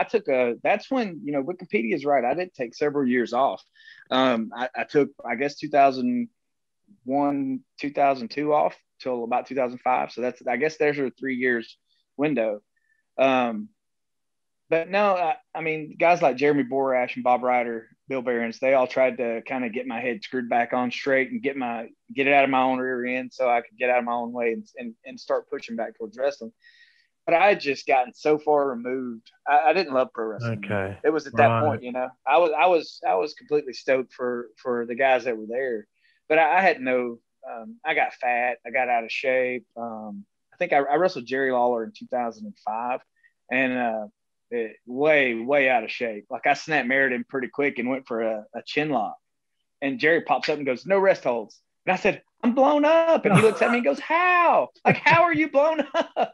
S2: took that's when, Wikipedia is right. I did take several years off. I took, I guess, 2001, 2002 off till about 2005. So I guess there's a 3 years window. But no, I mean, guys like Jeremy Borash and Bob Ryder, Bill Behrens, they all tried to kind of get my head screwed back on straight and get it out of my own rear end so I could get out of my own way and start pushing back towards wrestling. But I had just gotten so far removed. I didn't love pro wrestling.
S8: Okay.
S2: It was at that point, I was completely stoked for the guys that were there, but I had I got fat. I got out of shape. I think I wrestled Jerry Lawler in 2005 and, way out of shape. Like I snapped Meriden pretty quick and went for a chin lock. And Jerry pops up and goes, "No rest holds." And I said, "I'm blown up." And he looks at me and goes, "How? Like, how are you blown up?"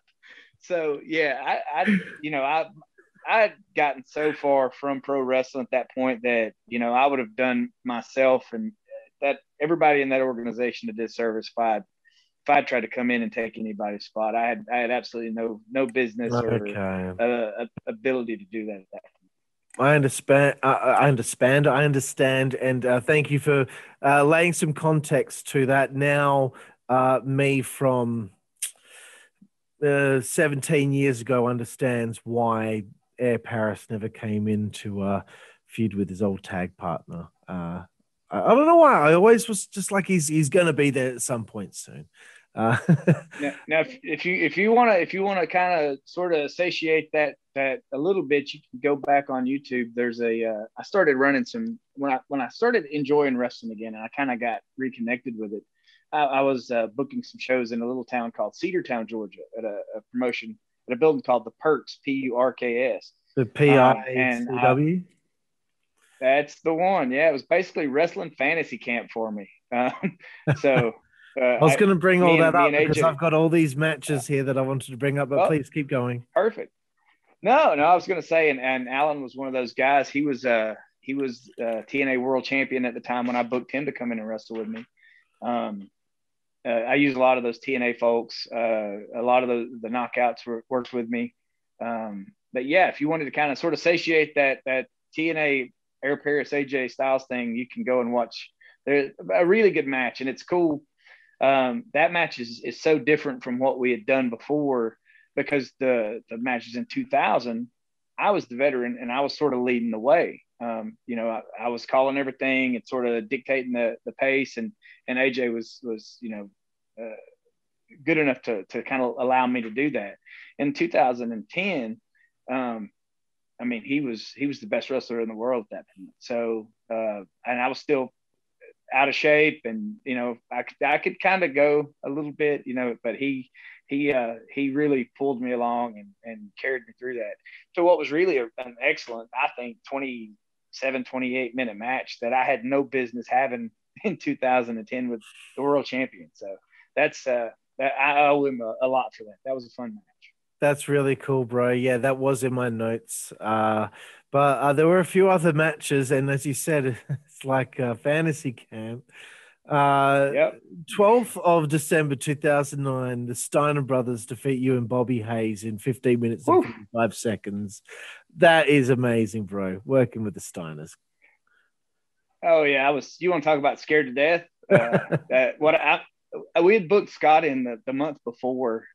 S2: So yeah, I had gotten so far from pro wrestling at that point that, I would have done myself and that everybody in that organization a disservice if I'd tried to come in and take anybody's spot. I had absolutely no business or ability to do that at that point.
S8: I understand. And thank you for laying some context to that. Now, me from 17 years ago understands why Air Paris never came in to feud with his old tag partner. I don't know why. I always was just like he's going to be there at some point soon.
S2: Now, if you want to kind of sort of satiate that a little bit, you can go back on YouTube. There's I started running some when I started enjoying wrestling again, and I kind of got reconnected with it. I was booking some shows in a little town called Cedartown, Georgia, at a promotion at a building called the Perks, P-U-R-K-S.
S8: The PICW.
S2: That's the one. Yeah, it was basically wrestling fantasy camp for me. So.
S8: I was going to bring all that up because
S2: AJ,
S8: I've got all these matches here that I wanted to bring up, but please keep going.
S2: Perfect. No, I was going to say, and Alan was one of those guys. He was TNA world champion at the time when I booked him to come in and wrestle with me. I use a lot of those TNA folks. A lot of the knockouts worked with me. But yeah, if you wanted to kind of sort of satiate that TNA Air Paris AJ Styles thing, you can go and watch. There's a really good match, and it's cool. That match is so different from what we had done before because the matches in 2000, I was the veteran and I was sort of leading the way. I was calling everything and sort of dictating the pace, and AJ was good enough to kind of allow me to do that. In 2010, he was the best wrestler in the world at that point. So, and I was still out of shape, and I could kind of go a little bit, but he really pulled me along and carried me through that. So what was really an excellent, I think, 28 minute match that I had no business having in 2010 with the world champion. So that's that I owe him a lot for that. That was a fun match.
S8: That's really cool, bro. Yeah, that was in my notes. But there were a few other matches, and as you said, it's like fantasy camp. 12th of December 2009, the Steiner brothers defeat you and Bobby Hayes in 15 minutes and 45 seconds. That is amazing, bro. Working with the Steiners.
S2: Oh yeah, you want to talk about scared to death? We had booked Scott in the month before.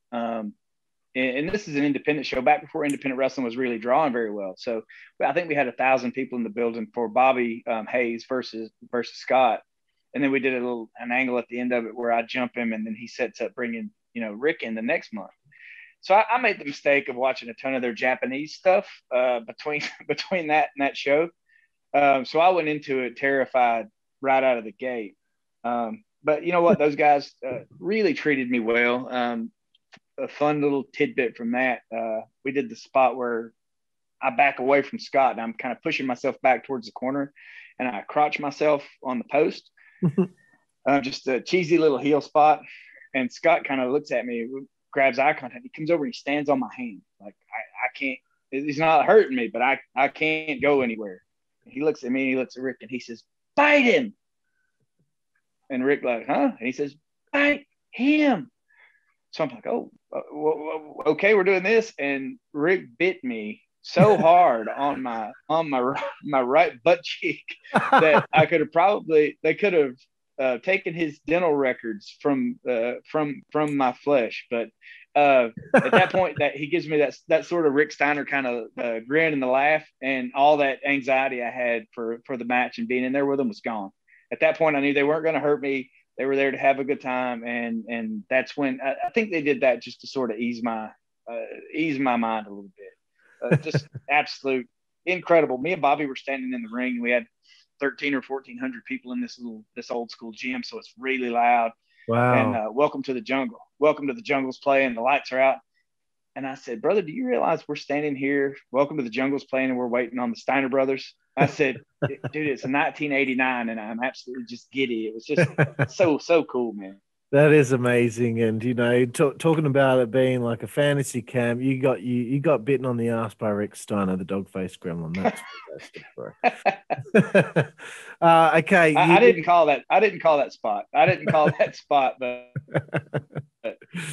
S2: And this is an independent show back before independent wrestling was really drawing very well. So I think we had 1,000 people in the building for Bobby Hayes versus Scott. And then we did an angle at the end of it where I jump him and then he sets up bringing, Rick in the next month. So I made the mistake of watching a ton of their Japanese stuff between that and that show. So I went into it terrified right out of the gate. But you know what? Those guys really treated me well. A fun little tidbit from that. We did the spot where I back away from Scott and I'm kind of pushing myself back towards the corner and I crotch myself on the post. Just a cheesy little heel spot. And Scott kind of looks at me, grabs eye contact. He comes over and he stands on my hand. Like I can't, he's not hurting me, but I can't go anywhere. He looks at me and he looks at Rick and he says, "Bite him." And Rick like, "Huh?" And he says, "Bite him." So I'm like, "Oh, okay, we're doing this." And Rick bit me so hard on my right butt cheek that they could have taken his dental records from my flesh. But at that point, that he gives me that sort of Rick Steiner kind of grin and the laugh, and all that anxiety I had for the match and being in there with them was gone. At that point, I knew they weren't going to hurt me. They were there to have a good time, and that's when I think they did that just to sort of ease my mind a little bit. Just absolute incredible. Me and Bobby were standing in the ring, and we had 1,300 or 1,400 people in this old school gym, so it's really loud.
S8: Wow!
S2: And welcome to the jungle. Welcome to the jungle's playing. The lights are out. And I said, "Brother, do you realize we're standing here? Welcome to the jungle's playing, and we're waiting on the Steiner brothers." I said, "Dude, it's 1989, and I'm absolutely just giddy. It was just so cool, man."
S8: That is amazing, and talking about it being like a fantasy camp, you got bitten on the ass by Rick Steiner, the dog-faced gremlin. That's fantastic, bro. Okay,
S2: I didn't call that spot. I didn't call that spot, but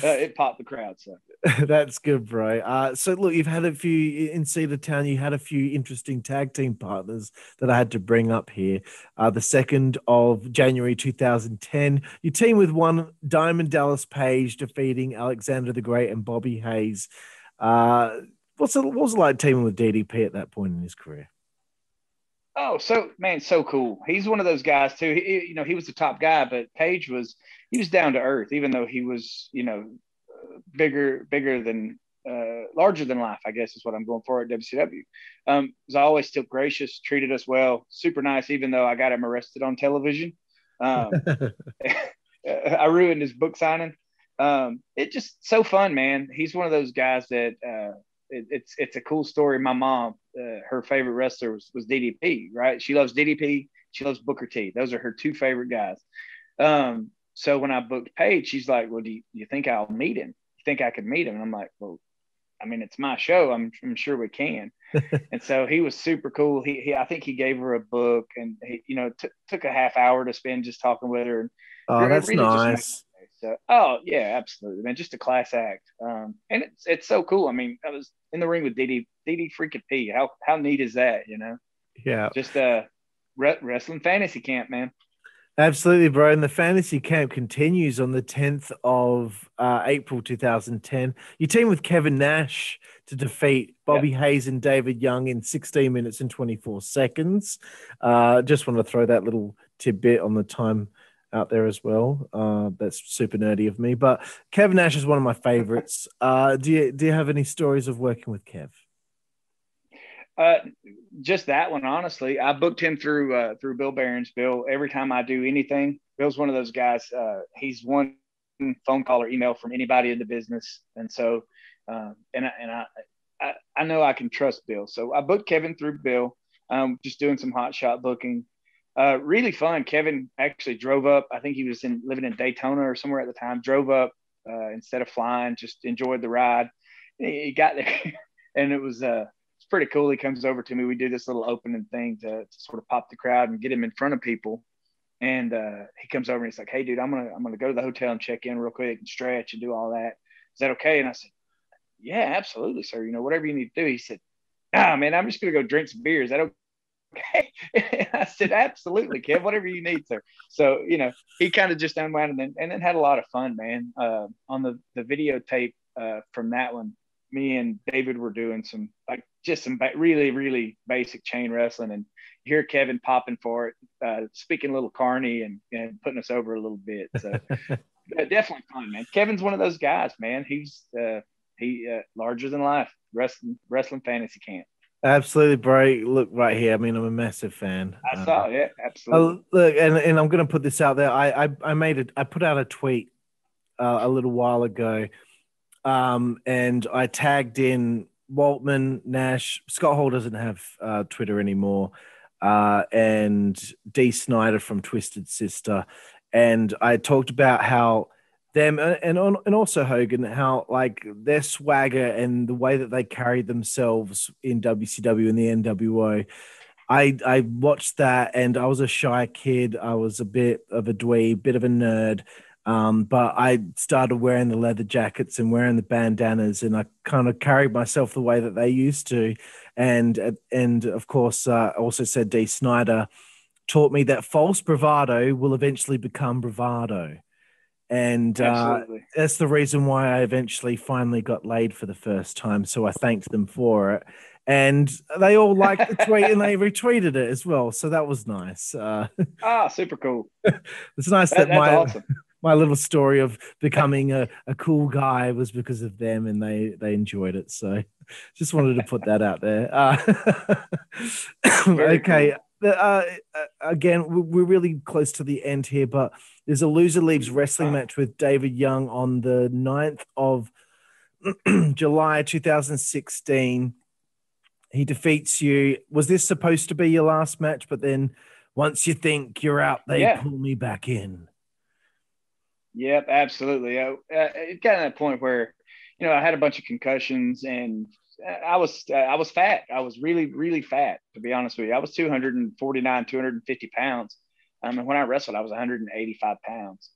S2: it popped the crowd. So
S8: that's good, bro. So look, you've had a few in Cedartown. You had a few interesting tag team partners that I had to bring up here. The 2nd of January 2010, you team with one Diamond Dallas Page defeating Alexander the Great and Bobby Hayes. What was it like teaming with DDP at that point in his career?
S2: Oh, so man, so cool. He's one of those guys too. He was the top guy, but he was down to earth, even though he was, bigger than, larger than life, I guess is what I'm going for at WCW. Was always still gracious, treated us well, super nice, even though I got him arrested on television. I ruined his book signing. It just so fun, man. He's one of those guys that, it's a cool story. My mom, her favorite wrestler was DDP, right? She loves DDP. She loves Booker T. Those are her two favorite guys. So when I booked Paige, she's like, well, do you think I'll meet him? You think I could meet him? And I'm like, well, I mean, it's my show. I'm sure we can. And so he was super cool. I think he gave her a book, and he, took a half hour to spend just talking with her.
S8: Oh, that's really nice.
S2: So, oh yeah, absolutely, man. Just a class act. And it's so cool. I mean, I was in the ring with DD freaking P. How neat is that?
S8: Yeah.
S2: Just wrestling fantasy camp, man.
S8: Absolutely, bro. And the fantasy camp continues on the 10th of April 2010. You team with Kevin Nash to defeat Bobby Hayes and David Young in 16 minutes and 24 seconds. Just want to throw that little tidbit on the time out there as well. That's super nerdy of me. But Kevin Nash is one of my favorites. Do you have any stories of working with Kev?
S2: Just that one, honestly. I booked him through Bill Barron's. Bill, every time I do anything, Bill's one of those guys. He's one phone call or email from anybody in the business, and so I know I can trust Bill. So I booked Kevin through Bill. Just doing some hot shot booking. Really fun. Kevin actually drove up. I think he was living in Daytona or somewhere at the time. Drove up instead of flying. Just enjoyed the ride. He got there, and it was pretty cool. He comes over to me. We do this little opening thing to sort of pop the crowd and get him in front of people. And he comes over and he's like, "Hey, dude, I'm gonna go to the hotel and check in real quick and stretch and do all that. Is that okay?" And I said, "Yeah, absolutely, sir. Whatever you need to do." He said, "Ah, man, I'm just gonna go drink some beer. Is that okay?" And I said, "Absolutely, Kev. Whatever you need, sir." So he kind of just unwound and then had a lot of fun, man. On the videotape from that one, me and David were doing some really, really basic chain wrestling, and you hear Kevin popping for it, speaking a little carny and putting us over a little bit. So definitely fun, man. Kevin's one of those guys, man. He's larger than life wrestling fantasy camp.
S8: Absolutely, bro. Look right here. I mean, I'm a massive fan.
S2: I saw it. Absolutely.
S8: Look, and I'm going to put this out there. I put out a tweet a little while ago. And I tagged in Waltman, Nash. Scott Hall doesn't have Twitter anymore, and Dee Snider from Twisted Sister. And I talked about how them and also Hogan, how like their swagger and the way that they carried themselves in WCW and the NWA. I watched that, and I was a shy kid. I was a bit of a dweeb, bit of a nerd. But I started wearing the leather jackets and wearing the bandanas, and I kind of carried myself the way that they used to. And of course, also said Dee Snider taught me that false bravado will eventually become bravado. And that's the reason why I eventually finally got laid for the first time. So I thanked them for it. And they all liked the tweet and they retweeted it as well. So that was nice.
S2: Super cool.
S8: It's nice
S2: that's awesome.
S8: My little story of becoming a cool guy was because of them, and they enjoyed it. So just wanted to put that out there. Okay. Cool. Again, we're really close to the end here, but there's a loser leaves wrestling match with David Young on the 9th of July 2016. He defeats you. Was this supposed to be your last match? But then once you think you're out, they pull me back in.
S2: Yep, absolutely. It got to that point where, I had a bunch of concussions, and I was fat. I was really, really fat, to be honest with you. I was 249, 250 pounds. And when I wrestled, I was 185 pounds.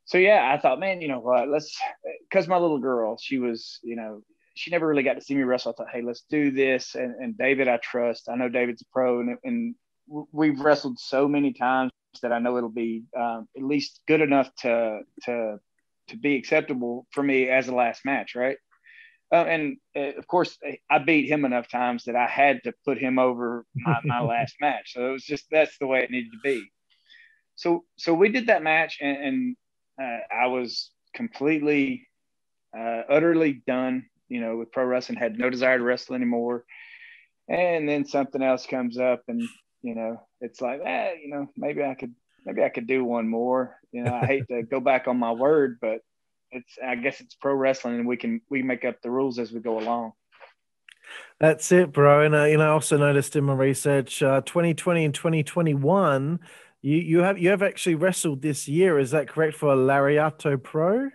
S2: So yeah, I thought, man, you know what, because my little girl, she was, she never really got to see me wrestle. I thought, hey, let's do this. And David, I trust. I know David's a pro, and we've wrestled so many times that I know it'll be at least good enough to be acceptable for me as a last match, right? And of course, I beat him enough times that I had to put him over my last match. So it was just, that's the way it needed to be. So we did that match, and I was completely, utterly done, with pro wrestling, had no desire to wrestle anymore. And then something else comes up, and, it's like, maybe I could do one more. I hate to go back on my word, but I guess it's pro wrestling, and we make up the rules as we go along.
S8: That's it, bro. And I also noticed in my research, 2020 and 2021, you have actually wrestled this year. Is that correct, for Lariato Pro?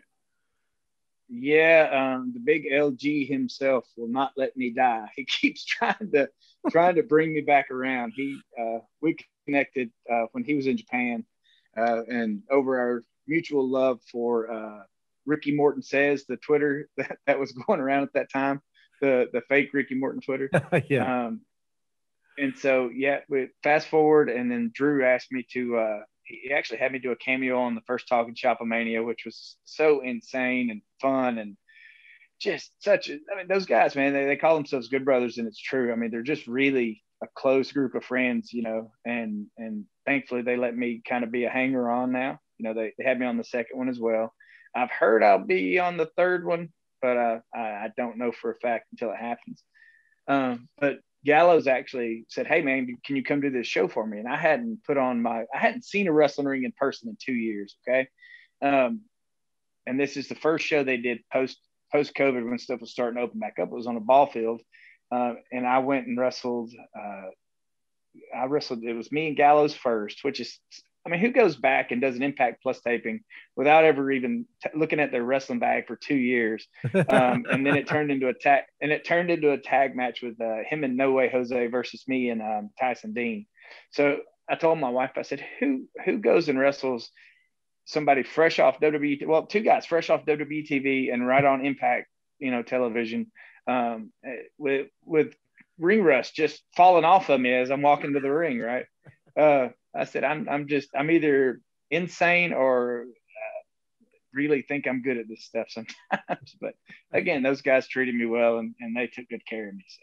S2: Yeah, the big LG himself will not let me die. He keeps trying to bring me back around. We connected when he was in Japan, and over our mutual love for Ricky Morton Says, the Twitter that was going around at that time, the fake Ricky Morton Twitter.
S8: Yeah.
S2: And so, we fast forward, and then Drew asked me to, he actually had me do a cameo on the first Talking Shop of Mania, which was so insane and fun, and just those guys, man, they call themselves good brothers, and it's true. I mean, they're just really a close group of friends, and thankfully they let me kind of be a hanger on now. They had me on the second one as well. I've heard I'll be on the third one, but I don't know for a fact until it happens. But Gallows actually said, "Hey man, can you come do this show for me?" And I hadn't seen a wrestling ring in person in 2 years. Okay. And this is the first show they did post COVID, when stuff was starting to open back up. It was on a ball field. And I went and wrestled. It was me and Gallows first, which is, who goes back and does an Impact Plus taping without ever even looking at their wrestling bag for 2 years? And then it turned into a tag match with him and No Way Jose versus me and Tyson Dean. So I told my wife, I said, who goes and wrestles somebody fresh off WWE? Well, two guys fresh off WWE TV and right on Impact, television, with ring rust just falling off of me as I'm walking to the ring, right? I said, I'm either insane or really think I'm good at this stuff sometimes. But again, those guys treated me well, and they took good care of me. So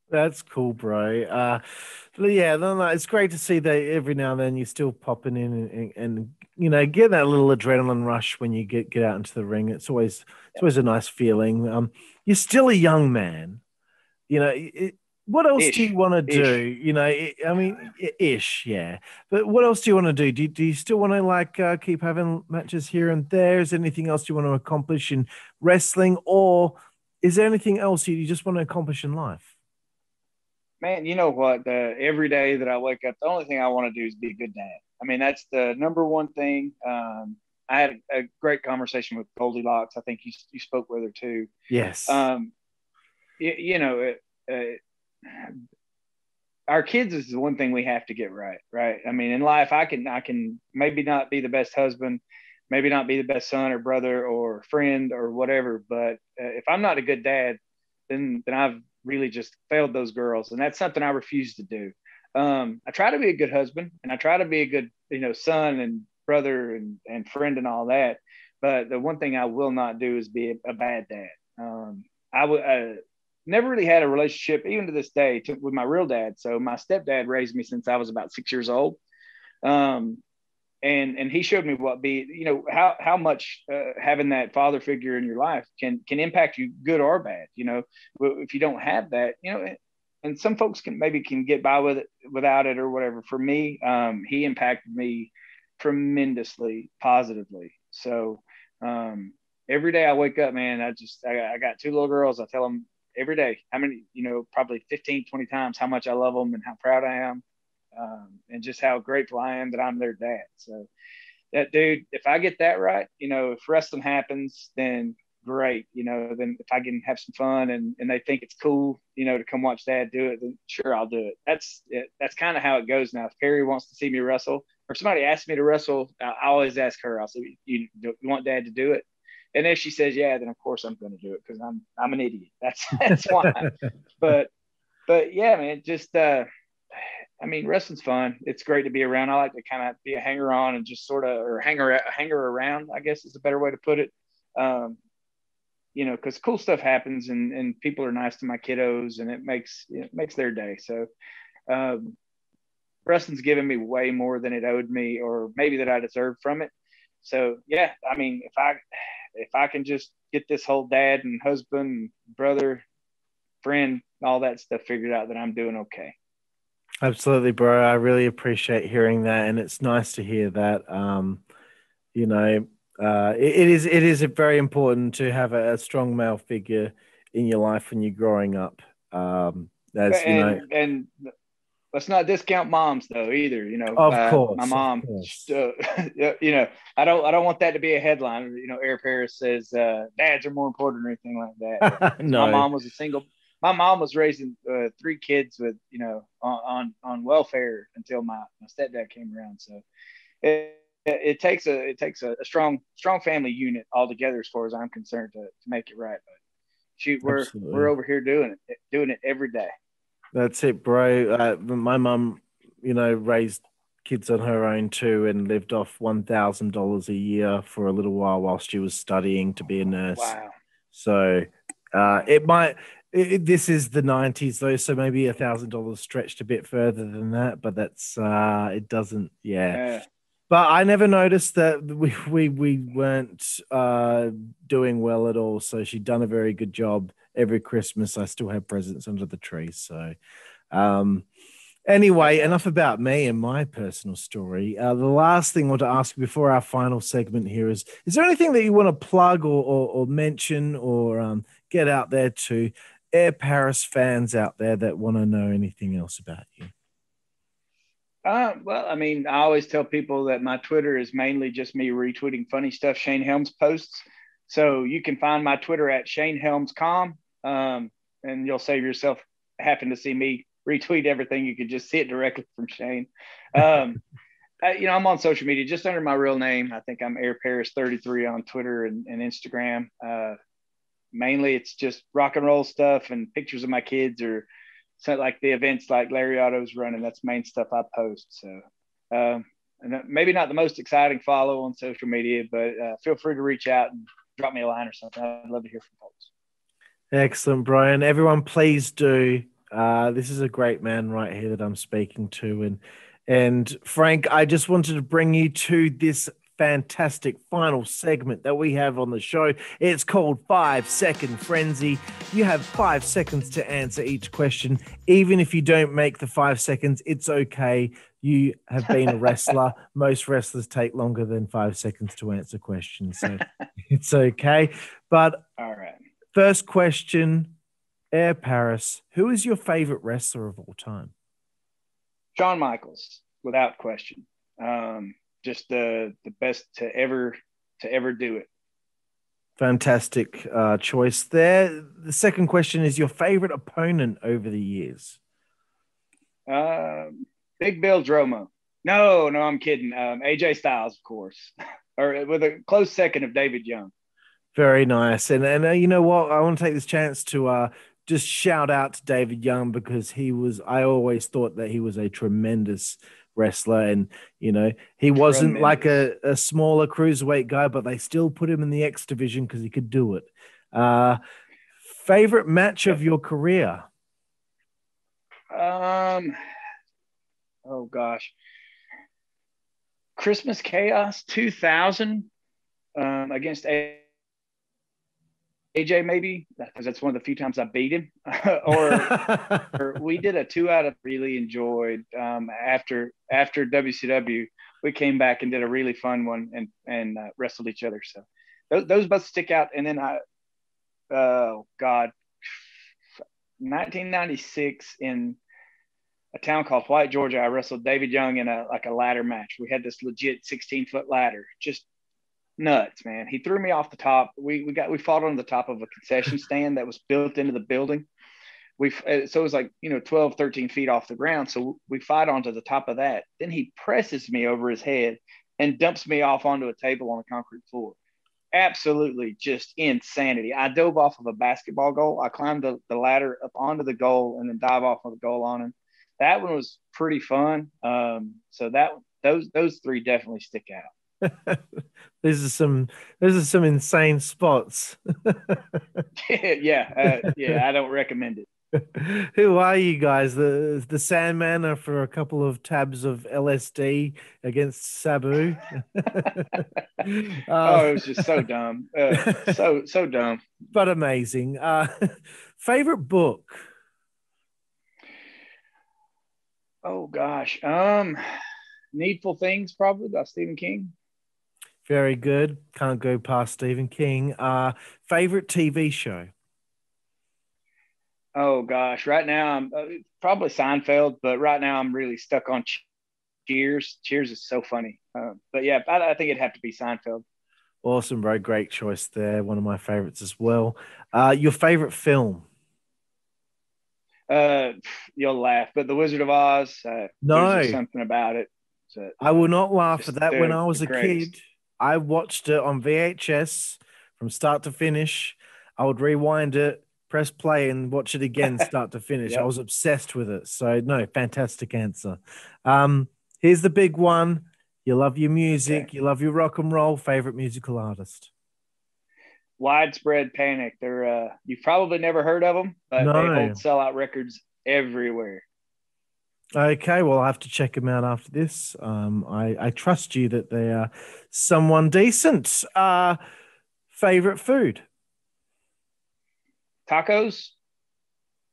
S8: that's cool, bro. Yeah, no, it's great to see that every now and then you're still popping in and get that little adrenaline rush when you get out into the ring. It's always a nice feeling. You're still a young man. What else do you want to do? Ish, yeah. But what else do you want to do? Do you still want to keep having matches here and there? Is there anything else you want to accomplish in wrestling, or is there anything else you just want to accomplish in life?
S2: Man, you know what? Every day that I wake up, the only thing I want to do is be a good dad. That's the number one thing. I had a great conversation with Goldilocks. I think you spoke with her too.
S8: Yes.
S2: Our kids is the one thing we have to get right. In life, I can maybe not be the best husband, maybe not be the best son or brother or friend or whatever, but if I'm not a good dad, then I've really just failed those girls, and that's something I refuse to do. I try to be a good husband, and I try to be a good son and brother and friend and all that, but the one thing I will not do is be a bad dad. I never really had a relationship, even to this day, with my real dad. So my stepdad raised me since I was about 6 years old. And he showed me how much having that father figure in your life can impact you, good or bad. If you don't have that, and some folks can get by with it without it or whatever. For me, he impacted me tremendously positively. So every day I wake up, man, I got two little girls. I tell them every day how many, probably 15, 20 times how much I love them and how proud I am. And just how grateful I am that I'm their dad. So that, dude, if I get that right, if wrestling happens, then great. Then if I can have some fun and they think it's cool, to come watch dad do it, then sure, I'll do it. That's kind of how it goes now. If Carrie wants to see me wrestle, or if somebody asks me to wrestle, I always ask her. I'll say, you want dad to do it? And if she says yeah, then of course I'm going to do it, because I'm an idiot. That's why. But yeah, man, just wrestling's fun. It's great to be around. I like to kind of be a hanger on and just sort of, or hanger around, I guess is a better way to put it. you know, because cool stuff happens and people are nice to my kiddos, and it makes their day. So wrestling's given me way more than it owed me, or maybe that I deserved from it. So yeah, I mean, if I can just get this whole dad and husband and brother, friend, all that stuff figured out, then I'm doing okay.
S8: Absolutely, bro. I really appreciate hearing that, and it's nice to hear that. You know, it is very important to have a strong male figure in your life when you're growing up.
S2: And let's not discount moms though either. You know,
S8: of course,
S2: my mom. You know, I don't want that to be a headline. You know, Air Paris says dads are more important or anything like that.
S8: No.
S2: My mom was a single. My mom was raising 3 kids with, you know, on welfare until my stepdad came around. So it takes a strong family unit altogether, as far as I'm concerned, to make it right. But shoot, we're over here doing it every day.
S8: That's it, bro. My mum, you know, raised kids on her own too, and lived off $1,000 a year for a little while she was studying to be a nurse.
S2: Wow.
S8: So this is the 90s though, so maybe $1,000 stretched a bit further than that, but that's it doesn't. Yeah. But I never noticed that we weren't doing well at all. So she'd done a very good job. Every Christmas, I still have presents under the tree. So anyway, enough about me and my personal story. The last thing I want to ask you before our final segment here is there anything that you want to plug or mention or get out there to Air Paris fans out there that want to know anything else about you?
S2: Well, I mean, I always tell people that my Twitter is mainly just me retweeting funny stuff Shane Helms posts. So you can find my Twitter at ShaneHelmsCom, and you'll save yourself having to see me retweet everything. You can just see it directly from Shane. You know, I'm on social media just under my real name. I think I'm Air Paris 33 on Twitter and Instagram. Mainly it's just rock and roll stuff and pictures of my kids, or so like the events like Larry Otto's running. That's the main stuff I post. So and maybe not the most exciting follow on social media, but feel free to reach out and drop me a line or something. I'd love to hear from folks.
S8: Excellent, Brian. Everyone, please do. This is a great man right here that I'm speaking to. And Frank, I just wanted to bring you to this fantastic final segment that we have on the show. It's called 5 Second Frenzy. You have 5 seconds to answer each question. Even if you don't make the 5 seconds, it's okay. You have been a wrestler. Most wrestlers take longer than 5 seconds to answer questions, so it's okay. But
S2: all right,
S8: first question, Air Paris, who is your favorite wrestler of all time?
S2: Shawn Michaels, without question. Just the best to ever do it.
S8: Fantastic choice there. The second question is your favorite opponent over the years.
S2: Big Bill Dromo. No, I'm kidding. AJ Styles, of course, or with a close second of David Young.
S8: Very nice. And you know what? I want to take this chance to just shout out to David Young, because I always thought that he was a tremendous wrestler, and you know, he wasn't like a smaller cruiserweight guy, but they still put him in the X division because he could do it. Favorite match of your career?
S2: Oh gosh, Christmas Chaos 2000 against AJ, maybe, because that's one of the few times I beat him. or we did a 2 out of really enjoyed after WCW. We came back and did a really fun one and wrestled each other. So those both stick out. And then 1996 in a town called White, Georgia, I wrestled David Young in a ladder match. We had this legit 16-foot ladder, just nuts, man. He threw me off the top. We fought on the top of a concession stand that was built into the building. So it was like, 12, 13 feet off the ground. So we fight onto the top of that. Then he presses me over his head and dumps me off onto a table on a concrete floor. Absolutely just insanity. I dove off of a basketball goal. I climbed the ladder up onto the goal and then dive off of the goal on him. That one was pretty fun. So those 3 definitely stick out.
S8: These are some insane spots.
S2: Yeah, I don't recommend it.
S8: Who are you guys? The Sandman are for a couple of tabs of LSD against Sabu.
S2: Oh, it was just so dumb. So dumb.
S8: But amazing. Favorite book?
S2: Oh gosh. Needful Things, probably, by Stephen King.
S8: Very good. Can't go past Stephen King. Favorite TV show?
S2: Oh gosh, right now I'm probably Seinfeld, but right now I'm really stuck on Cheers. Cheers is so funny. But yeah, I think it'd have to be Seinfeld.
S8: Awesome, bro. Great choice there. One of my favorites as well. Your favorite film?
S2: You'll laugh, but The Wizard of Oz.
S8: No.
S2: There's just something about it. So,
S8: I will not laugh at that. When I was a
S2: greatest.
S8: kid, I watched it on VHS from start to finish. I would rewind it, press play, and watch it again, start to finish.
S2: Yep.
S8: I was obsessed with it. So, no, fantastic answer. Here's the big one. You love your music.
S2: Okay.
S8: You love your rock and roll. Favorite musical artist?
S2: Widespread Panic. They're you've probably never heard of them, but
S8: No.
S2: they hold sellout records everywhere.
S8: Okay, well, I'll have to check them out after this. I trust you that they are someone decent. Favorite food?
S2: Tacos,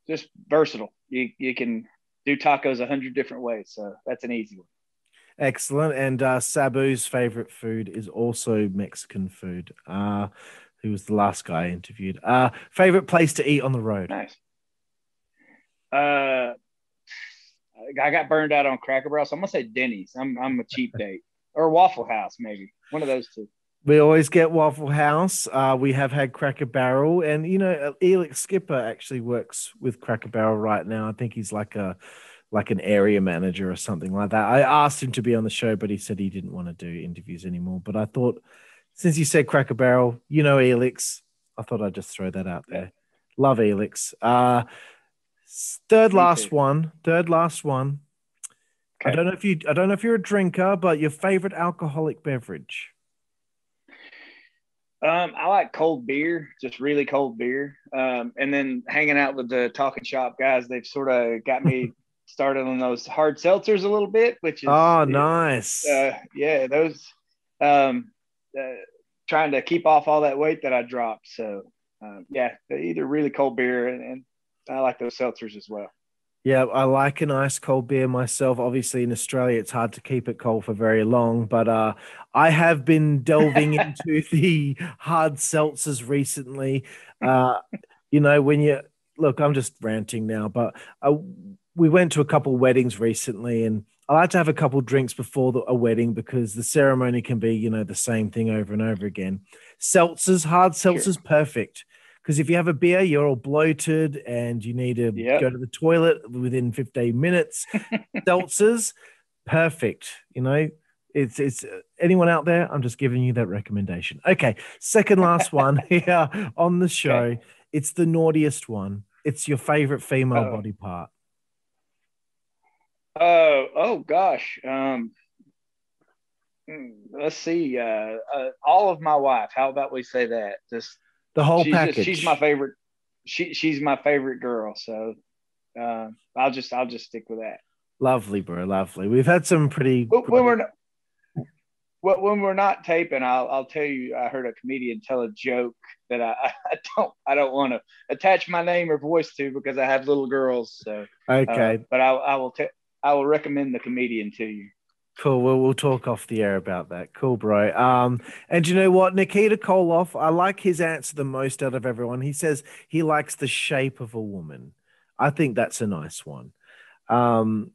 S2: just versatile. You can do tacos 100 different ways, so that's an easy one.
S8: Excellent. And Sabu's favorite food is also Mexican food. Who was the last guy I interviewed? Favorite place to eat on the road?
S2: Nice. I got burned out on Cracker Barrel, so I'm gonna say Denny's. I'm a cheap date, or Waffle House, maybe one of those two.
S8: We always get Waffle House. We have had Cracker Barrel, and Elix Skipper actually works with Cracker Barrel right now. I think he's like an area manager or something like that. I asked him to be on the show, but he said he didn't want to do interviews anymore. But I thought, since you said Cracker Barrel, Elix, I thought I'd just throw that out there.
S2: Yeah.
S8: Love Elix. Third last one.
S2: Okay.
S8: I don't know if you're a drinker, but your favorite alcoholic beverage?
S2: I like cold beer, just really cold beer. And then hanging out with the Talking Shop guys, they've sort of got me started on those hard seltzers a little bit, which is
S8: nice.
S2: Yeah, those trying to keep off all that weight that I dropped. So either really cold beer and I like those seltzers as well.
S8: Yeah, I like an ice cold beer myself. Obviously, in Australia, it's hard to keep it cold for very long, but I have been delving into the hard seltzers recently. When you look, I'm just ranting now, but we went to a couple weddings recently, and I like to have a couple drinks before a wedding because the ceremony can be, the same thing over and over again. Hard seltzers, sure. Perfect. Because if you have a beer, you're all bloated and you need to go to the toilet within 15 minutes. Seltzers, perfect. It's anyone out there? I'm just giving you that recommendation. Okay, second last one here on the show. Okay. It's the naughtiest one. It's your favorite female body part.
S2: Oh gosh. Let's see. All of my wife. How about we say that? Just
S8: the whole package.
S2: She's my favorite. She's my favorite girl. So I'll just stick with that.
S8: Lovely, bro. Lovely. We've had some pretty.
S2: When we're not taping, I'll tell you. I heard a comedian tell a joke that I don't want to attach my name or voice to because I have little girls. So
S8: okay.
S2: But I will recommend the comedian to you.
S8: Cool. Well, we'll talk off the air about that. Cool, bro. And you know what? Nikita Koloff, I like his answer the most out of everyone. He says he likes the shape of a woman. I think that's a nice one. The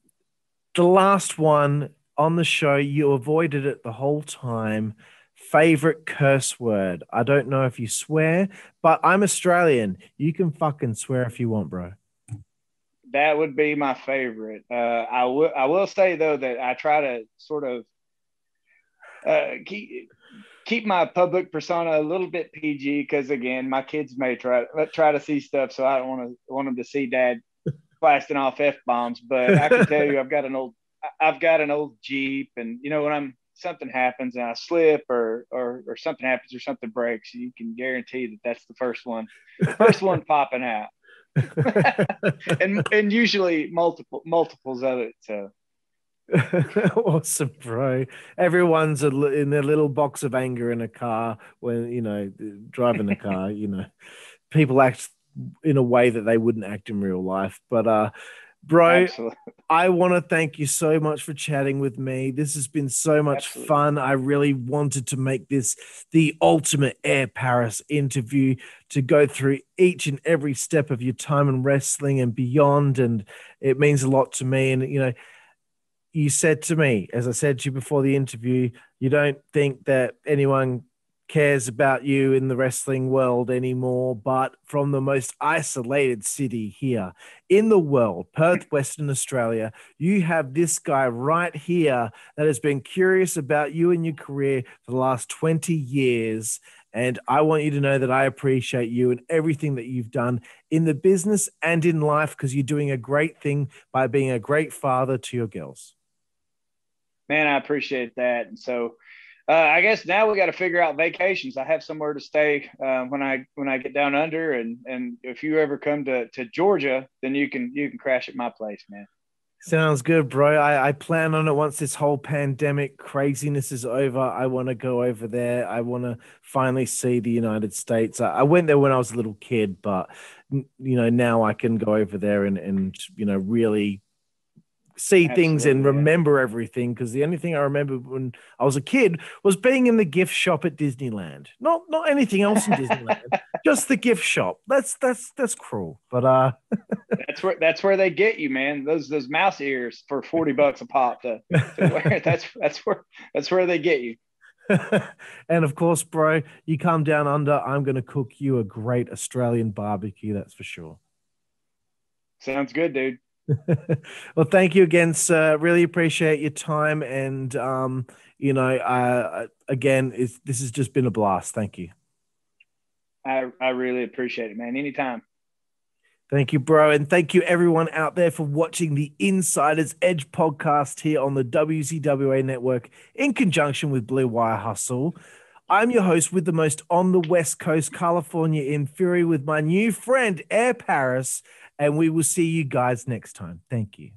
S8: last one on the show, you avoided it the whole time. Favorite curse word. I don't know if you swear, but I'm Australian. You can fucking swear if you want, bro.
S2: That would be my favorite. I will say though that I try to sort of keep my public persona a little bit PG because again, my kids may try to see stuff, so I don't want them to see Dad blasting off F-bombs. But I can tell you, I've got an old Jeep, and when something happens and I slip or something happens or something breaks, you can guarantee that that's the first one popping out. and usually multiples of it. So
S8: awesome, bro. Everyone's in their little box of anger in a car when, you know, driving a car, you know, people act in a way that they wouldn't act in real life. But bro, absolutely. I want to thank you so much for chatting with me. This has been so much fun. I really wanted to make this the ultimate Air Paris interview, to go through each and every step of your time in wrestling and beyond. And it means a lot to me. And, you know, you said to me, as I said to you before the interview, you don't think that anyone cares about you in the wrestling world anymore, but from the most isolated city here in the world, Perth, Western Australia, you have this guy right here that has been curious about you and your career for the last 20 years. And I want you to know that I appreciate you and everything that you've done in the business and in life, because you're doing a great thing by being a great father to your girls.
S2: Man, I appreciate that. And so I guess now we got to figure out vacations. I have somewhere to stay when I get down under, and if you ever come to Georgia, then you can crash at my place, man.
S8: Sounds good, bro. I plan on it once this whole pandemic craziness is over. I want to go over there. I want to finally see the United States. I went there when I was a little kid, but you know, now I can go over there and you know, really see things and remember everything, because the only thing I remember when I was a kid was being in the gift shop at Disneyland. Not anything else in Disneyland, just the gift shop. That's cruel, but
S2: that's where they get you, man. Those mouse ears for $40 a pop to wear. That's where they get you.
S8: And of course, bro, you come down under, I'm going to cook you a great Australian barbecue. That's for sure.
S2: Sounds good, dude.
S8: Well, thank you again, sir. Really appreciate your time. And, you know, again, this has just been a blast. Thank you.
S2: I really appreciate it, man. Anytime.
S8: Thank you, bro. And thank you, everyone out there, for watching the Insider's Edge podcast here on the WZWA Network in conjunction with Blue Wire Hustle. I'm your host with the most on the West Coast, Karlifornia Infirri, with my new friend, Air Paris. And we will see you guys next time. Thank you.